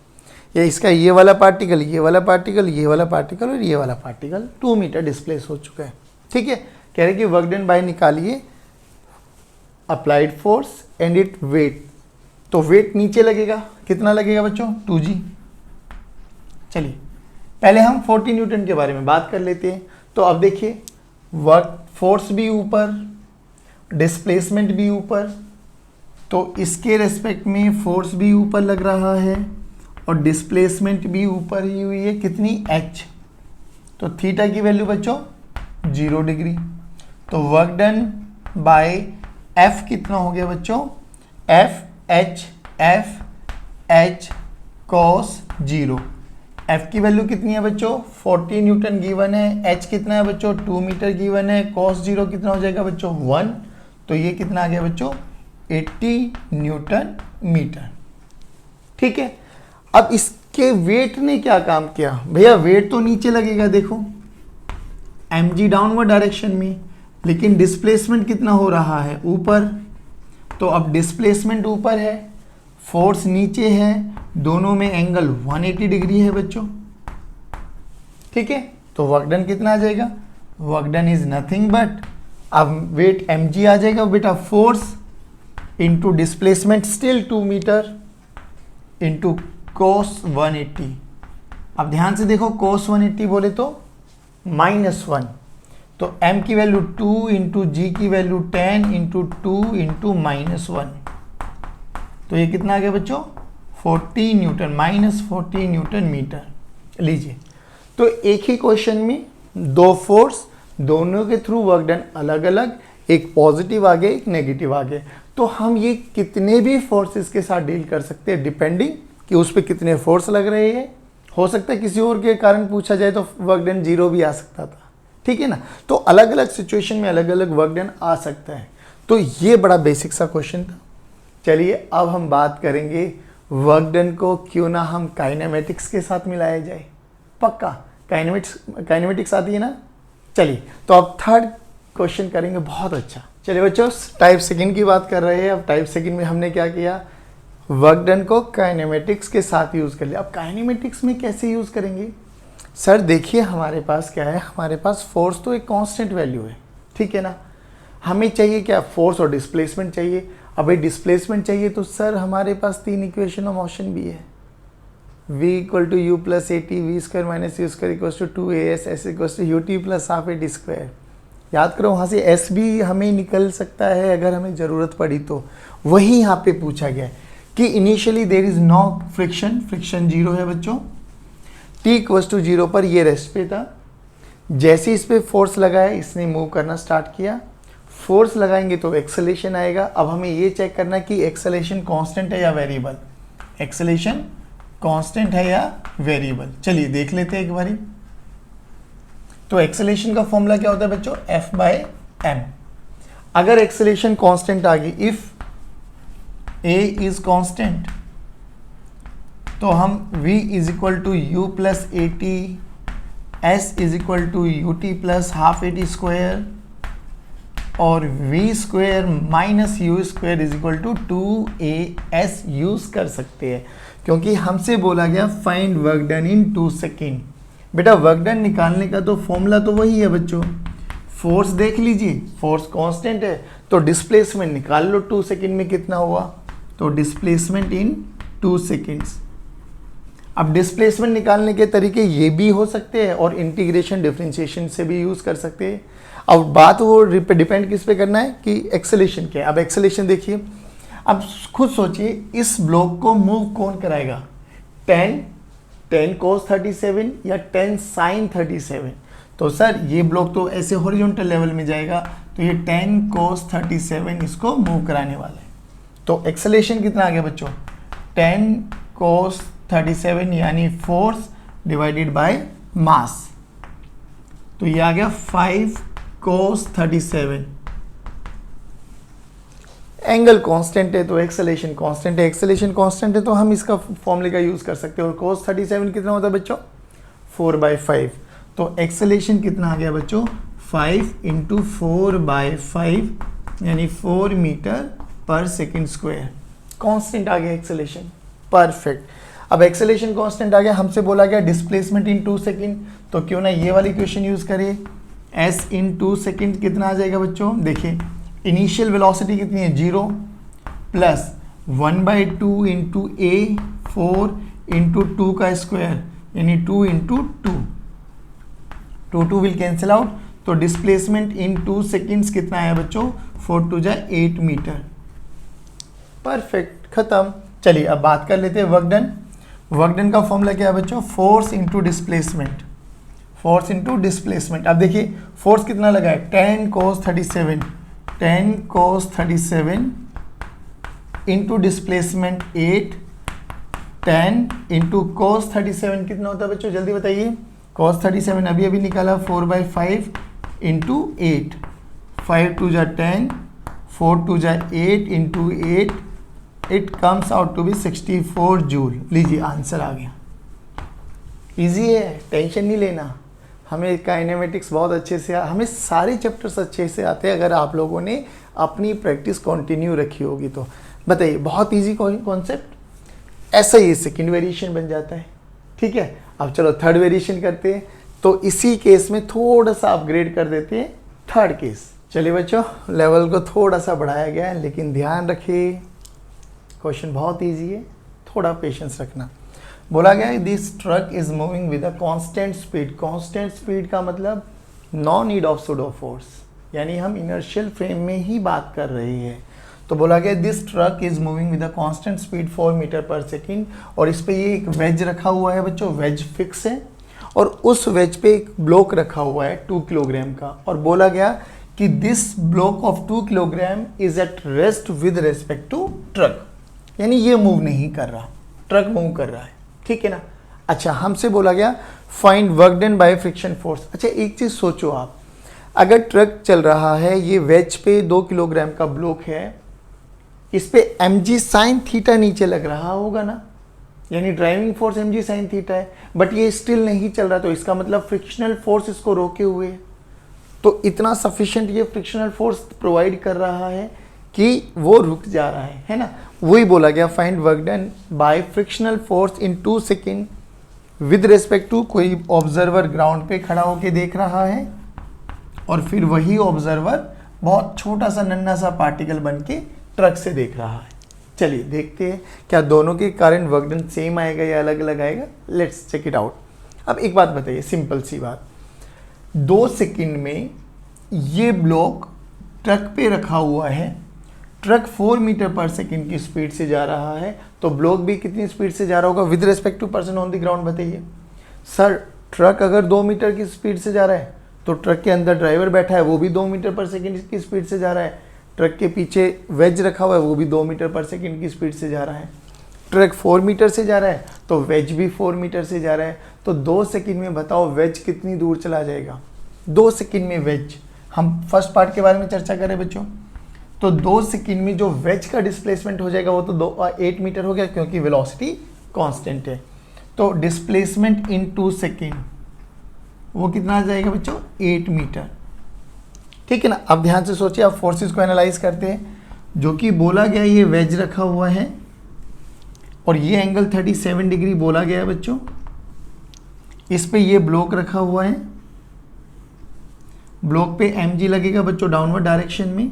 या इसका ये वाला पार्टिकल, ये वाला पार्टिकल, ये वाला पार्टिकल और ये वाला पार्टिकल 2 मीटर डिस्प्लेस हो चुका है। ठीक है, कह रहे कि वर्क डन बाय निकालिए applied force and it weight, तो वेट नीचे लगेगा, कितना लगेगा बच्चों 2g। चलिए पहले हम 40 न्यूटन के बारे में बात कर लेते हैं। तो अब देखिए वर्क फोर्स भी ऊपर, डिस्प्लेसमेंट भी ऊपर, तो इसके रेस्पेक्ट में फोर्स भी ऊपर लग रहा है और डिस्प्लेसमेंट भी ऊपर ही हुई है, कितनी h, तो थीटा की वैल्यू बच्चों 0 डिग्री, तो वर्क डन बाय F कितना हो गया बच्चों, F cos 0। F की वैल्यू कितनी है बच्चों 40 न्यूटन गिवन है, H कितना है बच्चों 2 मीटर गिवन है, cos 0 कितना हो जाएगा बच्चों 1, तो ये कितना आ गया बच्चों 80 न्यूटन मीटर। ठीक है, अब इसके वेट ने क्या काम किया भैया, वेट तो नीचे लगेगा देखो mg डाउनवर्ड डायरेक्शन में, लेकिन डिस्प्लेसमेंट कितना हो रहा है ऊपर, तो अब डिस्प्लेसमेंट ऊपर है, फोर्स नीचे है, दोनों में एंगल 180 डिग्री है बच्चों। ठीक है, तो वर्क डन कितना आ जाएगा, work done is nothing but अब वेट mg आ जाएगा बेटा, force into displacement still 2 metre into cos 180। अब ध्यान से देखो, कोस 180 बोले तो -1, तो m की वैल्यू 2 इंटू जी की वैल्यू 10 इंटू 2 इंटू -1, तो ये कितना आ गया बच्चों 40 न्यूटन, -40 न्यूटन मीटर। लीजिए, तो एक ही क्वेश्चन में दो फोर्स, दोनों के थ्रू वर्क डन अलग अलग, एक पॉजिटिव आ गया एक नेगेटिव आ गया, तो हम ये कितने भी फोर्सेस के साथ डील कर सकते हैं डिपेंडिंग कि उस पर कितने फोर्स लग रहे हैं। हो सकता है किसी और के कारण पूछा जाए तो वर्क डन 0 भी आ सकता था, ठीक है ना। तो अलग अलग सिचुएशन में अलग अलग वर्क डन आ सकता है। तो ये बड़ा बेसिक सा क्वेश्चन था। चलिए अब हम बात करेंगे वर्क डन को क्यों ना हम काइनेमेटिक्स के साथ मिलाया जाए। पक्का काइनेमेटिक्स आती है ना। चलिए तो अब थर्ड क्वेश्चन करेंगे, बहुत अच्छा। चलिए बच्चों, टाइप सेकंड की बात कर रहे हैं। अब टाइप सेकंड में हमने क्या किया, वर्क डन को काइनेमेटिक्स के साथ यूज़ कर लिया। अब काइनेमेटिक्स में कैसे यूज़ करेंगे सर? देखिए हमारे पास क्या है, हमारे पास फोर्स तो एक कांस्टेंट वैल्यू है, ठीक है ना। हमें चाहिए क्या, फोर्स और डिस्प्लेसमेंट चाहिए। अब भाई डिस्प्लेसमेंट चाहिए तो सर हमारे पास 3 इक्वेशन ऑफ मोशन भी है, v equal to u plus a t, v square minus u square equal to 2as, s equal to u t plus half a d square. याद करो, वहाँ से s भी हमें निकल सकता है अगर हमें ज़रूरत पड़ी तो। वही यहाँ पे पूछा गया है कि initially there is no friction, friction 0 है बच्चों। t इक्वल टू 0 पर ये रेस्ट पे था। जैसे इस पर फोर्स लगाया, इसने मूव करना स्टार्ट किया। फोर्स लगाएंगे तो एक्सेलेरेशन आएगा। अब हमें ये चेक करना है कि एक्सेलेरेशन कांस्टेंट है या वेरिएबल, एक्सेलेरेशन कांस्टेंट है या वेरिएबल। चलिए देख लेते हैं एक बारी। तो एक्सेलेरेशन का फॉर्मूला क्या होता है बच्चों, F/m। अगर एक्सेलेरेशन कांस्टेंट आ गई, इफ a इज कांस्टेंट, तो हम v is equal to u plus a t, s is equal to u t plus half a t square और v square minus u square is equal to 2as use कर सकते हैं, क्योंकि हमसे बोला गया find work done in 2 second. बेटा वर्क डन निकालने का तो फॉर्मूला तो वही है बच्चों। फोर्स देख लीजिए, फोर्स कांस्टेंट है तो डिस्प्लेसमेंट निकाल लो 2 सेकेंड में कितना हुआ, तो डिस्प्लेसमेंट इन 2 सेकेंड्स। अब डिस्प्लेसमेंट निकालने के तरीके ये भी हो सकते हैं और इंटीग्रेशन डिफरेंशिएशन से भी यूज़ कर सकते हैं। अब बात वो डिपेंड किस पे करना है कि एक्सेलेरेशन क्या है। अब एक्सेलेरेशन देखिए, अब खुद सोचिए इस ब्लॉक को मूव कौन कराएगा, 10 cos 37 या 10 sin 37। तो सर ये ब्लॉक तो ऐसे हॉरिजॉन्टल लेवल में जाएगा, तो ये 10 cos 37 इसको मूव कराने वाला है। तो एक्सेलेरेशन कितना आ गया बच्चों, 10 cos 37 यानी फोर्स डिवाइडेड बाय मास, तो ये आ गया 5 cos 37। एंगल कांस्टेंट है तो एक्सेलेरेशन कांस्टेंट है, एक्सेलेरेशन कांस्टेंट है तो हम इसका फॉर्मूले का यूज कर सकते हैं। और cos 37 कितना होता है बच्चों, 4/5। तो एक्सेलेरेशन कितना आ गया बच्चों, 5 इंटू 4/5 यानी 4 metre per second square. Constant आ गया एक्सेलेरेशन, परफेक्ट। अब एक्सेलेरेशन कांस्टेंट आ गया, हमसे बोला गया डिस्प्लेसमेंट इन 2 सेकेंड, तो क्यों ना ये वाली इक्वेशन यूज करिए। s इन 2 सेकेंड कितना आ जाएगा बच्चों, देखिए इनिशियल वेलोसिटी कितनी है 0 प्लस 1/2 इंटू ए 4 इंटू 2 का स्क्वायर यानी 2 इंटू 2 विल कैंसिल आउट। तो डिस्प्लेसमेंट इन 2 सेकेंड्स कितना है बच्चों, 4 2 जा 8 मीटर। परफेक्ट, खत्म। चलिए अब बात कर लेते हैं वर्क डन। वर्क डन का फॉर्मूला क्या है बच्चों, force into displacement, force into displacement. अब देखिए फोर्स कितना लगा है, 10 cos 37, 10 cos 37 into displacement 8, 10 into cos 37 कितना होता है बच्चों, जल्दी बताइए। cos 37 अभी अभी निकाला, 4/5 इंटू 8, 5 2 जा 10, 4 2 जा 8 into 8, it comes out to be 64 joule. लीजिए आंसर आ गया। इजी है, टेंशन नहीं लेना। हमें काइनेमेटिक्स बहुत अच्छे से हमें सारे चैप्टर्स अच्छे से आते हैं अगर आप लोगों ने अपनी प्रैक्टिस कंटिन्यू रखी होगी तो। बताइए, बहुत इजी कॉन्सेप्ट। ऐसा ही सेकंड वेरिएशन बन जाता है, ठीक है। अब चलो थर्ड वेरिएशन करते हैं। तो इसी केस में थोड़ा सा अपग्रेड कर देते हैं थर्ड केस। चलिए बच्चों, लेवल को थोड़ा सा बढ़ाया गया है, लेकिन ध्यान रखिए क्वेश्चन बहुत इजी है, थोड़ा पेशेंस रखना। बोला गया है this truck is moving with a constant speed. Constant speed का मतलब no need of pseudo force, यानी हम इनर्शियल फ्रेम में ही बात कर रहे हैं। तो बोला गया this truck is moving with a constant speed 4 metre per second, और इस पे ये एक वेज रखा हुआ है बच्चों, वेज फिक्स है, और उस वेज पे एक ब्लॉक रखा हुआ है 2 किलोग्राम का, और बोला गया कि this block of 2 kilogram is at rest with respect to truck, यानी ये मूव नहीं कर रहा, ट्रक मूव कर रहा है, ठीक है ना। अच्छा, हमसे बोला गया find work done by friction force. अच्छा, एक चीज सोचो आप, अगर ट्रक चल रहा है, ये वेज पे 2 किलोग्राम का ब्लॉक है, इस पे mg साइन थीटा नीचे लग रहा होगा ना, यानी driving force mg sine theta है, बट ये स्टिल नहीं चल रहा, तो इसका मतलब फ्रिक्शनल फोर्स इसको रोके हुए है। तो इतना सफिशिएंट ये फ्रिक्शनल फोर्स प्रोवाइड कर रहा है कि वो रुक जा रहा है ना। वही बोला गया find work done by frictional force in 2 second with respect to, कोई ऑब्जर्वर ग्राउंड पे खड़ा होके देख रहा है, और फिर वही ऑब्जर्वर बहुत छोटा सा नन्हा सा पार्टिकल बन के ट्रक से देख रहा है। चलिए देखते हैं क्या दोनों के कारण वर्क डन सेम आएगा या अलग अलग आएगा। Let's check it out. अब एक बात बताइए, सिंपल सी बात, 2 सेकंड में ये ब्लॉक ट्रक पे रखा हुआ है, ट्रक 4 मीटर पर सेकंड की स्पीड से जा रहा है, तो ब्लॉक भी कितनी स्पीड से जा रहा होगा with respect to person on the ground. बताइए सर, ट्रक अगर 2 मीटर की स्पीड से जा रहा है, तो ट्रक के अंदर ड्राइवर बैठा है, वो भी 2 मीटर पर सेकंड की स्पीड से जा रहा है, ट्रक के पीछे वेज रखा हुआ है, वो भी 2 मीटर पर सेकंड की स्पीड से जा रहा है, ट्रक 4 मीटर से जा रहा है, तो वेज भी 4 मीटर से जा रहा है। तो 2 सेकंड में बताओ वेज कितनी दूर चला जाएगा? 2 सेकंड में वेज, हम फर्स्ट पार्ट के बारे में चर्चा करें बच्चों, तो 2 सेकंड में जो वेज का डिस्प्लेसमेंट हो जाएगा वो तो 8 मीटर हो गया, क्योंकि वेलोसिटी कांस्टेंट है। तो डिस्प्लेसमेंट इन 2 सेकंड वो कितना आ जाएगा बच्चों? 8 मीटर, ठीक है ना। अब ध्यान से सोचिए, आप फोर्सेस को एनालाइज करते हैं, जो कि बोला गया ये वेज रखा हुआ है, और ये एंगल 37 डिग्री बोला गया है बच्चों, इस पे ये ब्लॉक रखा हुआ है, ब्लॉक पे mg लगेगा बच्चों डाउनवर्ड डायरेक्शन में,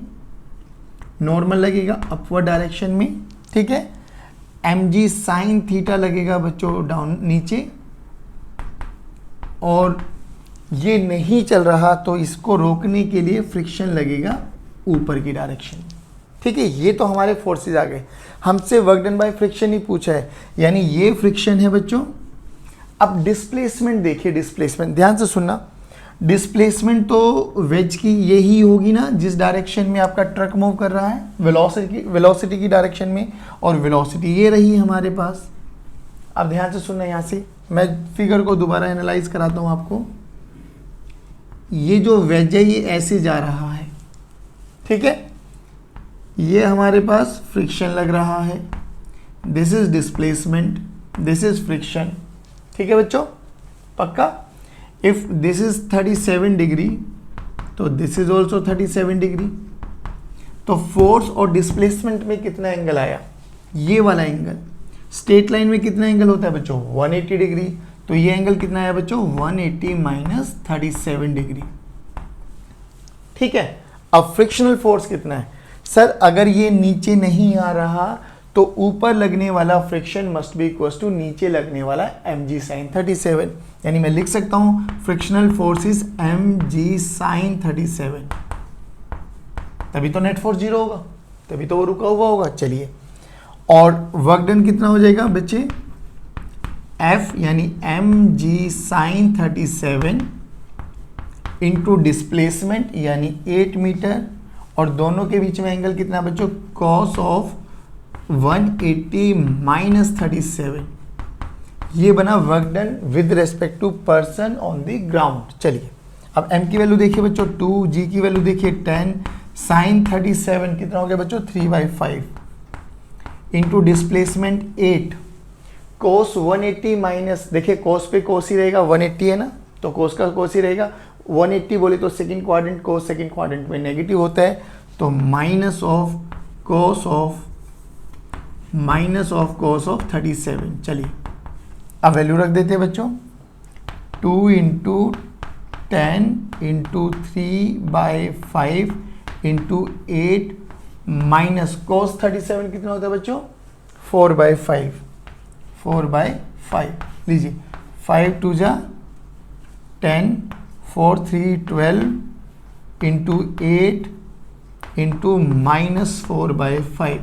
नॉर्मल लगेगा अपवर्ड डायरेक्शन में, ठीक है। mg साइन थीटा लगेगा बच्चों डाउन नीचे, और ये नहीं चल रहा तो इसको रोकने के लिए फ्रिक्शन लगेगा ऊपर की डायरेक्शन, ठीक है। ये तो हमारे फोर्सेस आ गए, हमसे वर्क डन बाय फ्रिक्शन ही पूछा है, यानी ये फ्रिक्शन है बच्चों। अब डिस्प्लेसमेंट देखिए, डिस्प्लेसमेंट ध्यान से सुनना, डिस्प्लेसमेंट तो वेज की यही होगी ना, जिस डायरेक्शन में आपका ट्रक मूव कर रहा है, वेलोसिटी की डायरेक्शन में, और वेलोसिटी ये रही हमारे पास। अब ध्यान से सुनना, यहाँ से मैं फिगर को दोबारा एनालाइज कराता हूँ आपको। ये जो वेज है ये ऐसे जा रहा है, ठीक है, ये हमारे पास फ्रिक्शन लग रहा है, this is displacement, this is friction, ठीक है बच्चों, पक्का। इफ दिस इज 37 डिग्री तो दिस इज ऑल्सो 37 डिग्री, तो फोर्स और डिस्प्लेसमेंट में कितना एंगल आया? ये वाला एंगल। स्ट्रेट लाइन में कितना एंगल होता है बच्चों? 180 डिग्री, तो ये एंगल कितना आया बच्चों? 180 माइनस 37 डिग्री, ठीक है। अब फ्रिक्शनल फोर्स कितना है? सर अगर ये नीचे नहीं आ रहा तो ऊपर लगने वाला friction must be equal to नीचे लगने वाला mg साइन 37, यानी मैं लिख सकता हूं frictional force is mg sine 37, तभी तो नेट फोर्स 0 होगा, तभी तो वो रुका हुआ होगा। चलिए, और वर्क डन कितना हो जाएगा बच्चे? F यानी mg साइन 37 इंटू डिस्प्लेसमेंट यानी 8 मीटर, और दोनों के बीच में एंगल कितना बच्चों? कॉस ऑफ 180 माइनस 37, ये बना work done with respect to person on the ground. चलिए, अब m की वैल्यू देखिए बच्चों 2, g की वैल्यू देखिए 10, साइन 37 कितना हो गया बच्चों? 3/5 इंटू डिस्प्लेसमेंट 8, कोस 180 माइनस, देखिए कोस पे कोस ही रहेगा, 180 है ना, तो कोस का कोस ही रहेगा। 180 बोले तो सेकंड क्वाड्रेंट, कोस सेकंड क्वाड्रेंट में नेगेटिव होता है, तो माइनस ऑफ कोस ऑफ 37। चलिए अब वैल्यू रख देते हैं बच्चों, 2 into 10 into 3/5 into 8 minus cos 37 कितना होता है बच्चों? 4/5 लीजिए, 5 2 जा 10, 4 3 12 इंटू 8 इंटू माइनस 4/5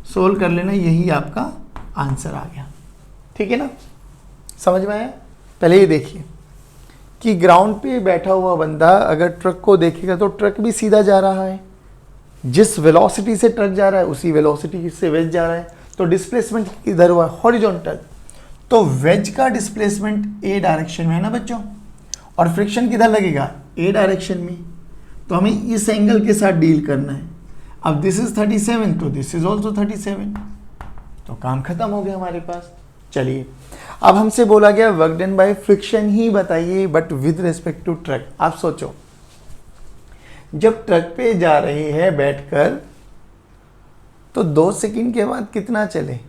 सोल्व कर लेना, यही आपका आंसर आ गया। ठीक है ना, समझ में आया? पहले ये देखिए कि ग्राउंड पे बैठा हुआ बंदा अगर ट्रक को देखेगा तो ट्रक भी सीधा जा रहा है, जिस वेलोसिटी से ट्रक जा रहा है उसी वेलोसिटी से वेज जा रहा है, तो डिस्प्लेसमेंट किधर हुआ? हॉरिजॉन्टल। तो वेज का डिस्प्लेसमेंट ए डायरेक्शन में है ना बच्चों, और फ्रिक्शन किधर लगेगा? ए डायरेक्शन में। तो हमें इस एंगल के साथ डील करना है। अब दिस इज 37 तो दिस इज ऑल्सो 37, तो काम खत्म हो गया हमारे पास। चलिए, अब हमसे बोला गया वर्क डन बाय फ्रिक्शन ही बताइए but with respect to truck. आप सोचो, जब ट्रक पे जा रहे हैं बैठकर तो 2 सेकंड के बाद कितना चले?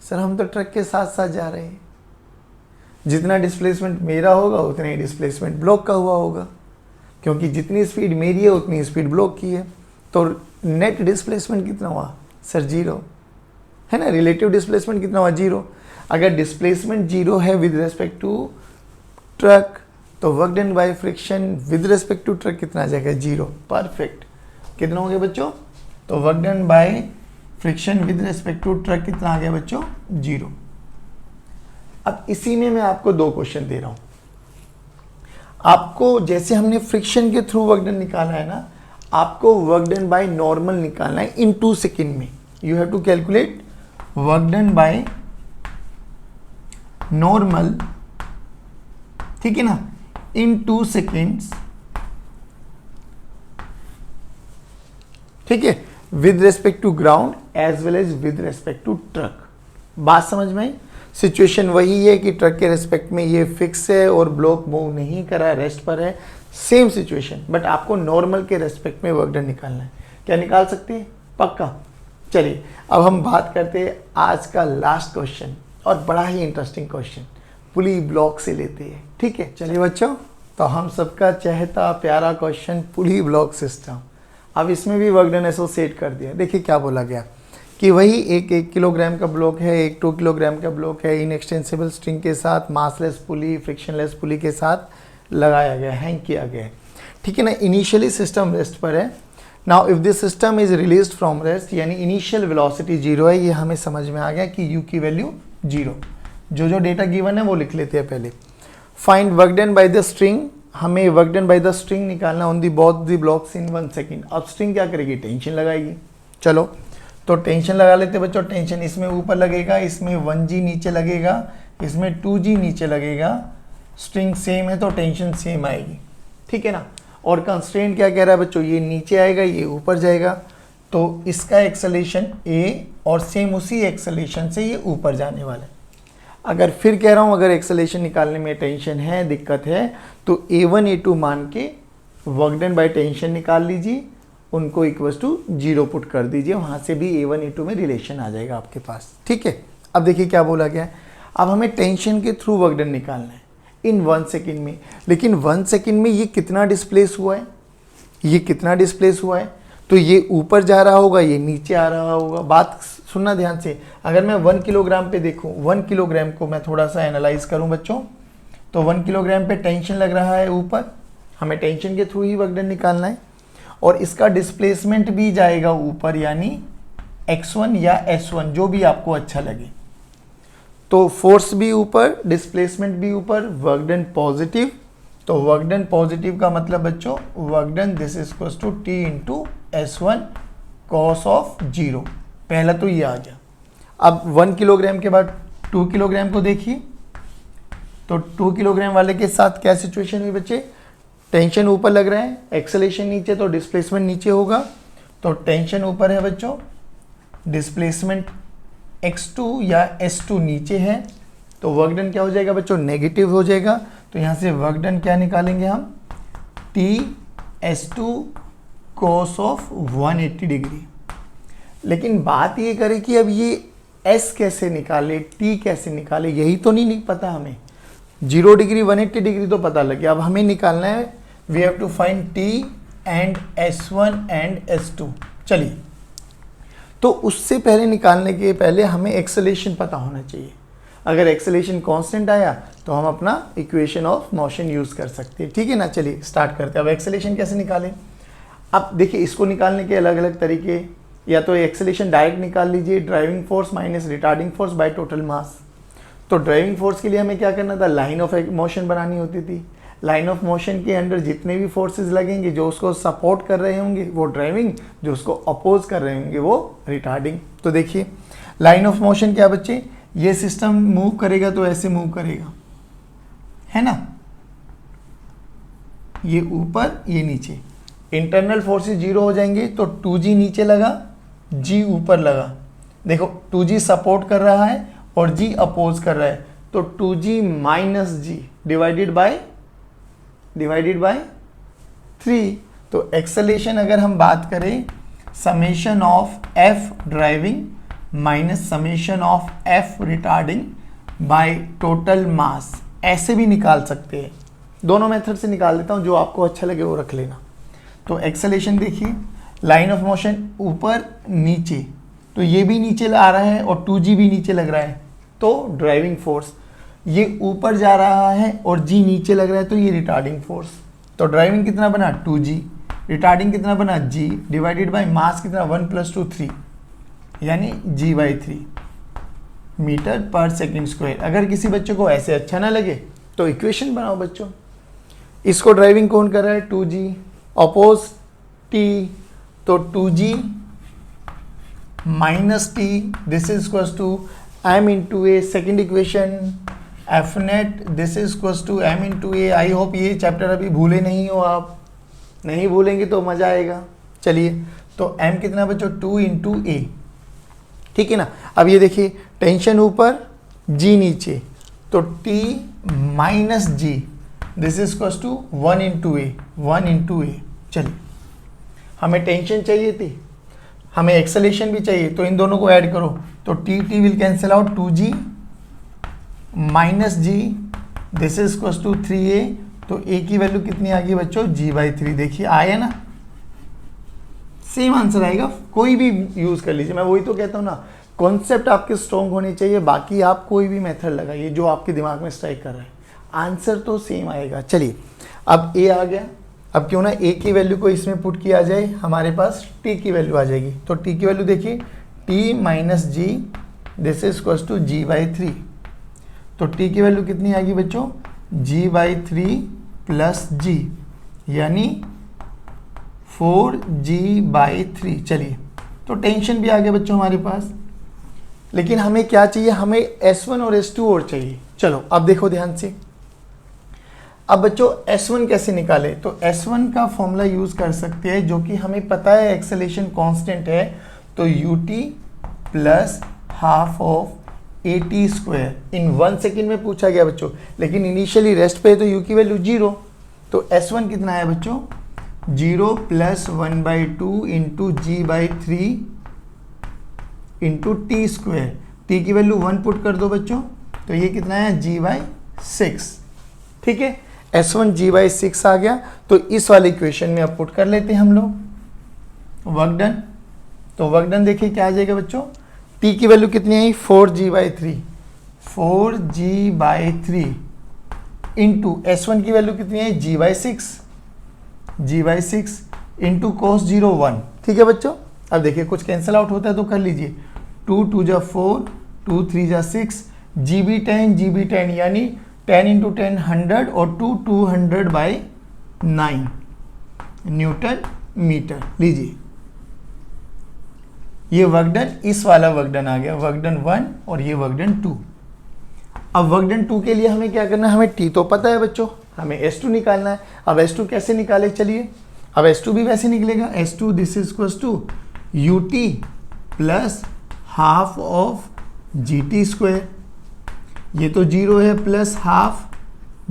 सर हम तो ट्रक के साथ साथ जा रहे हैं, जितना डिस्प्लेसमेंट मेरा होगा उतना ही डिस्प्लेसमेंट ब्लॉक का हुआ होगा, क्योंकि जितनी स्पीड मेरी है उतनी स्पीड ब्लॉक की है। तो नेट डिस्प्लेसमेंट कितना हुआ? सर 0 है ना, रिलेटिव डिस्प्लेसमेंट कितना हुआ? 0। अगर डिस्प्लेसमेंट 0 है विद रिस्पेक्ट टू ट्रक तो work done by friction with respect to truck कितना आ जाएगा? 0। परफेक्ट। कितना हो गया बच्चों? तो work done by friction with respect to truck कितना आ गया बच्चों? 0। अब इसी में मैं आपको 2 क्वेश्चन दे रहा हूं। आपको जैसे हमने फ्रिक्शन के थ्रू वर्क डन निकाला है ना, आपको वर्क डन बाय नॉर्मल निकालना है इन 2 सेकेंड में। You have to calculate work done by normal, ठीक है ना, इन 2 सेकेंड्स, ठीक है, with respect to ground as well as with respect to truck. बात समझ में आई? सिचुएशन वही है कि ट्रक के रेस्पेक्ट में ये फिक्स है और ब्लॉक मूव नहीं करा, रेस्ट पर है, सेम सिचुएशन, बट आपको नॉर्मल के रेस्पेक्ट में वर्क डन निकालना है। क्या निकाल सकते हैं? पक्का। चलिए, अब हम बात करते हैं आज का लास्ट क्वेश्चन, और बड़ा ही इंटरेस्टिंग क्वेश्चन, पुली ब्लॉक से लेते हैं। ठीक है, चलिए बच्चों, तो हम सबका चहेता प्यारा क्वेश्चन पुली ब्लॉक सिस्टम। अब इसमें भी वर्क डन एसोसिएट कर दिया। देखिए क्या बोला गया कि वही एक किलोग्राम का ब्लॉक है, एक 2 किलोग्राम का ब्लॉक है, इनएक्सटेंसिबल स्ट्रिंग के साथ मासलेस पुली, फ्रिक्शनलेस पुली के साथ लगाया गया, हैंग किया गया है। ठीक है ना, इनिशियली सिस्टम रेस्ट पर है। Now if this system is released from rest, यानी इनिशियल वेलोसिटी 0 है, ये हमें समझ में आ गया कि यू की वैल्यू 0। जो डेटा गिवन है वो लिख लेते हैं पहले। Find work done by the string, हमें work done by the string निकालना on the both the blocks in 1 second. अब स्ट्रिंग क्या करेगी? टेंशन लगाएगी। चलो तो टेंशन लगा लेते बच्चों। टेंशन इसमें ऊपर लगेगा, इसमें 1G नीचे लगेगा, इसमें 2G नीचे लगेगा। स्ट्रिंग सेम है तो टेंशन सेम आएगी, ठीक है ना। और कंस्ट्रेंट क्या कह रहा है बच्चों? ये नीचे आएगा, ये ऊपर जाएगा, तो इसका एक्सेलेरेशन a और सेम उसी एक्सेलेरेशन से ये ऊपर जाने वाला है। अगर फिर कह रहा हूँ, अगर एक्सेलेरेशन निकालने में टेंशन है, दिक्कत है, तो a1 a2 मान के वर्क डन बाय टेंशन निकाल लीजिए, उनको इक्वल्स टू 0 पुट कर दीजिए, वहाँ से भी a1 a2 में रिलेशन आ जाएगा आपके पास। ठीक है, अब देखिए क्या बोला गया है। अब हमें टेंशन के थ्रू वर्क डन निकालना है इन 1 सेकेंड में, लेकिन 1 सेकेंड में ये कितना डिस्प्लेस हुआ है? ये कितना डिस्प्लेस हुआ है? तो ये ऊपर जा रहा होगा, ये नीचे आ रहा होगा। बात सुनना ध्यान से। अगर मैं 1 किलोग्राम पे देखूं, 1 किलोग्राम को मैं थोड़ा सा एनालाइज करूं बच्चों, तो 1 किलोग्राम पे टेंशन लग रहा है ऊपर, हमें टेंशन के थ्रू ही वर्क डन निकालना है, और इसका डिस्प्लेसमेंट भी जाएगा ऊपर, यानी x1 या s1 जो भी आपको अच्छा लगे। तो फोर्स भी ऊपर, डिस्प्लेसमेंट भी ऊपर, वर्क डन पॉजिटिव। तो वर्क डन पॉजिटिव का मतलब बच्चों, work done this is equals to t into s1 cos of 0। पहला तो ये आ गया। अब 1 किलोग्राम के बाद 2 किलोग्राम को देखिए, तो 2 किलोग्राम वाले के साथ क्या सिचुएशन हुई बच्चे? टेंशन ऊपर लग रहा है, एक्सेलेरेशन नीचे, तो डिस्प्लेसमेंट नीचे होगा। तो टेंशन ऊपर है बच्चों, डिस्प्लेसमेंट x2 या s2 नीचे है, तो वर्क डन क्या हो जाएगा बच्चों? नेगेटिव हो जाएगा। तो यहाँ से वर्क डन क्या निकालेंगे हम? t s2 cos of 180 degree. लेकिन बात ये करें कि अब ये s कैसे निकाले, t कैसे निकाले, यही तो नहीं पता हमें। 0 डिग्री 180 डिग्री तो पता लग गया। अब हमें निकालना है, we have to find t and s1 and s2। चलिए, तो उससे पहले निकालने के पहले हमें एक्सेलेरेशन पता होना चाहिए। अगर एक्सेलेरेशन कांस्टेंट आया तो हम अपना इक्वेशन ऑफ मोशन यूज़ कर सकते हैं, ठीक है ना। चलिए स्टार्ट करते हैं। अब एक्सेलेरेशन कैसे निकालें? अब देखिए, इसको निकालने के अलग अलग तरीके, या तो एक्सेलेरेशन डायरेक्ट निकाल लीजिए, driving force minus retarding force by total mass. तो ड्राइविंग फोर्स के लिए हमें क्या करना था, लाइन ऑफ मोशन बनानी होती थी। लाइन ऑफ मोशन के अंदर जितने भी फोर्सेस लगेंगे, जो उसको सपोर्ट कर रहे होंगे वो ड्राइविंग, जो उसको अपोज कर रहे होंगे वो रिटार्डिंग। तो देखिए, लाइन ऑफ मोशन क्या बच्चे, ये सिस्टम मूव करेगा तो ऐसे मूव करेगा, है ना, ये ऊपर ये नीचे। इंटरनल फोर्सेस 0 हो जाएंगे तो 2g नीचे लगा, g ऊपर लगा। देखो 2g सपोर्ट कर रहा है और g अपोज कर रहा है, तो 2g minus ji divided by 3। तो एक्सेलेरेशन अगर हम बात करें, summation of f driving minus summation of f retarding by total mass, ऐसे भी निकाल सकते हैं। दोनों मेथड से निकाल देता हूं, जो आपको अच्छा लगे वो रख लेना। तो एक्सेलेरेशन देखिए, लाइन ऑफ मोशन ऊपर नीचे, तो ये भी नीचे आ रहा है और 2g भी नीचे लग रहा है, तो ड्राइविंग फोर्स ये ऊपर जा रहा है और g नीचे लग रहा है, तो ये रिटार्डिंग फोर्स। तो ड्राइविंग कितना बना 2g, रिटार्डिंग कितना बना g, डिवाइडेड बाय मास कितना 1 + 2 3, यानी g/3 मीटर पर सेकंड स्क्वायर। अगर किसी बच्चे को ऐसे अच्छा ना लगे तो इक्वेशन बनाओ बच्चों। इसको ड्राइविंग कौन कर रहा है, 2g, अपोज t, तो 2g minus t, this is equals to m into a. Second equation f net, this is equals to m into a. I hope ये चैप्टर अभी भूले नहीं हो आप, नहीं भूलेंगे तो मजा आएगा। चलिए, तो m कितना बच्चों 2 इंटू ए, ठीक है ना। अब ये देखिए, टेंशन ऊपर g नीचे, तो t minus ji, this is equals to 1 into A. चलिए, हमें टेंशन चाहिए थी, हमें एक्सेलेरेशन भी चाहिए, तो इन दोनों को ऐड करो, तो t will cancel out, 2g minus ji, this is equals to 3a। तो a की वैल्यू कितनी आ गई बच्चों, g/3। देखिए आया ना, सेम आंसर आएगा, कोई भी यूज कर लीजिए। मैं वही तो कहता हूँ ना, कॉन्सेप्ट आपके स्ट्रॉन्ग होने चाहिए, बाकी आप कोई भी मेथड लगाइए जो आपके दिमाग में स्ट्राइक कर रहा है, आंसर तो सेम आएगा। चलिए, अब a आ गया, अब क्यों ना a की वैल्यू को इसमें पुट किया जाए, हमारे पास t की वैल्यू आ जाएगी। तो t की वैल्यू देखिए, t minus ji, this is equals to g/3। तो t की वैल्यू कितनी आ गई बच्चों, g/3 प्लस g, यानी 4g/3। चलिए, तो टेंशन भी आ गया बच्चों हमारे पास, लेकिन हमें क्या चाहिए, हमें S1 और S2 और चाहिए। चलो अब देखो ध्यान से, अब बच्चों S1 कैसे निकाले, तो S1 का फॉर्मूला यूज कर सकते हैं, जो कि हमें पता है एक्सेलेरेशन कांस्टेंट है, तो ut plus half of at²। In 1 second में पूछा गया बच्चों, लेकिन इनिशियली रेस्ट पे है तो u की वैल्यू 0, तो S1 कितना है बच्चों, 0 plus 1/2 into g/3 into t²। t की वैल्यू 1 पुट कर दो बच्चों, तो ये कितना है g/6, ठीक है। S1 g/6 आ गया, तो इस वाले इक्वेशन में अब पुट कर लेते हैं हम लोग। वर्क डन, तो वर्क डन देखिए क्या आ जाएगा बच्चों, t की वैल्यू कितनी आई 4g/3, 4g/3 इंटू S1 की वैल्यू कितनी है g/6 इंटू cos 0 1, ठीक है बच्चों। अब देखिए कुछ कैंसिल आउट होता है तो कर लीजिए, 2 2 जा 4, 2 3 जा 6, GB10 यानी 10 इंटू 10 100 और 200/9 न्यूटन मीटर। लीजिए, ये वर्क डन, इस वाला वर्क डन आ गया, वर्क डन 1 और ये वर्क डन 2। अब वर्क डन 2 के लिए हमें क्या करना है, हमें t तो पता है बच्चों, हमें S2 निकालना है। अब S2 कैसे निकाले, चलिए अब S2 भी वैसे निकलेगा, S2 this is equals to ut plus half of gt², ये तो 0 है, प्लस हाफ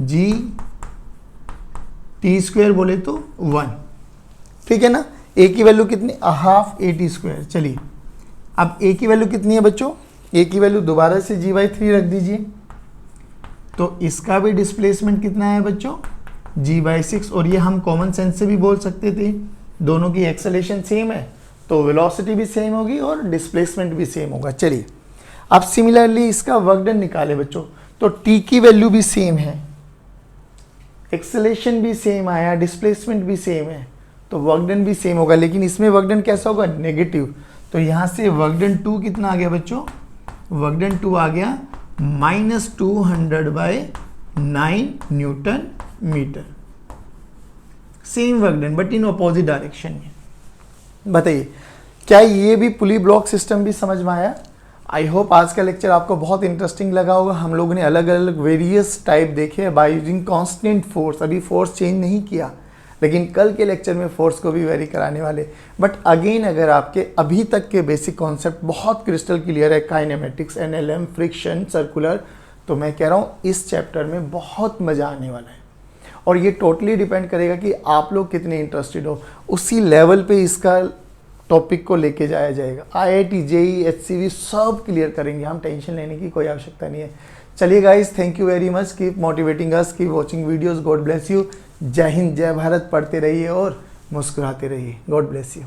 gt² बोले तो 1, ठीक है ना। a की वैल्यू कितनी, हाफ at²। चलिए, अब a की वैल्यू कितनी है बच्चों, a की वैल्यू दोबारा से g/3 रख दीजिए, तो इसका भी डिस्प्लेसमेंट कितना है बच्चों, g/6। और ये हम कॉमन सेंस से भी बोल सकते थे, दोनों की एक्सेलेरेशन सेम है तो वेलोसिटी भी सेम होगी और डिस्प्लेसमेंट भी सेम होगा। चलिए अब सिमिलरली इसका वर्क डन निकाले बच्चों, तो t की वैल्यू भी सेम है, एक्सेलेरेशन भी सेम आया, डिस्प्लेसमेंट भी सेम है, तो वर्क डन भी सेम होगा। लेकिन इसमें वर्क डन कैसा होगा, नेगेटिव। तो यहाँ से वर्क डन 2 कितना आ गया बच्चों, वर्क डन 2 आ गया -200/9 newton metre. Same work done but in opposite direction में। बताइए क्या ये भी पुली ब्लॉक सिस्टम भी समझ में आया। आई होप आज का लेक्चर आपको बहुत इंटरेस्टिंग लगा होगा। हम लोगों ने अलग अलग वेरियस टाइप देखे बाय यूजिंग कांस्टेंट फोर्स। अभी फोर्स चेंज नहीं किया, लेकिन कल के लेक्चर में फोर्स को भी वेरी कराने वाले। बट अगेन अगर आपके अभी तक के बेसिक कॉन्सेप्ट बहुत क्रिस्टल क्लियर है, काइनेमेटिक्स, एनएलएम, फ्रिक्शन, सर्कुलर, तो मैं कह रहा हूँ इस चैप्टर में बहुत मज़ा आने वाला है। और ये टोटली डिपेंड करेगा कि आप लोग कितने इंटरेस्टेड हो, उसी लेवल पे इसका टॉपिक को लेके जाया जाएगा। IIT, JEE, HCV सब क्लियर करेंगे हम, टेंशन लेने की कोई आवश्यकता नहीं है। चलिए guys, thank you very much, keep motivating us, keep watching videos, God bless you. जय हिंद, जय भारत। पढ़ते रहिए और मुस्कुराते रहिए। God bless you.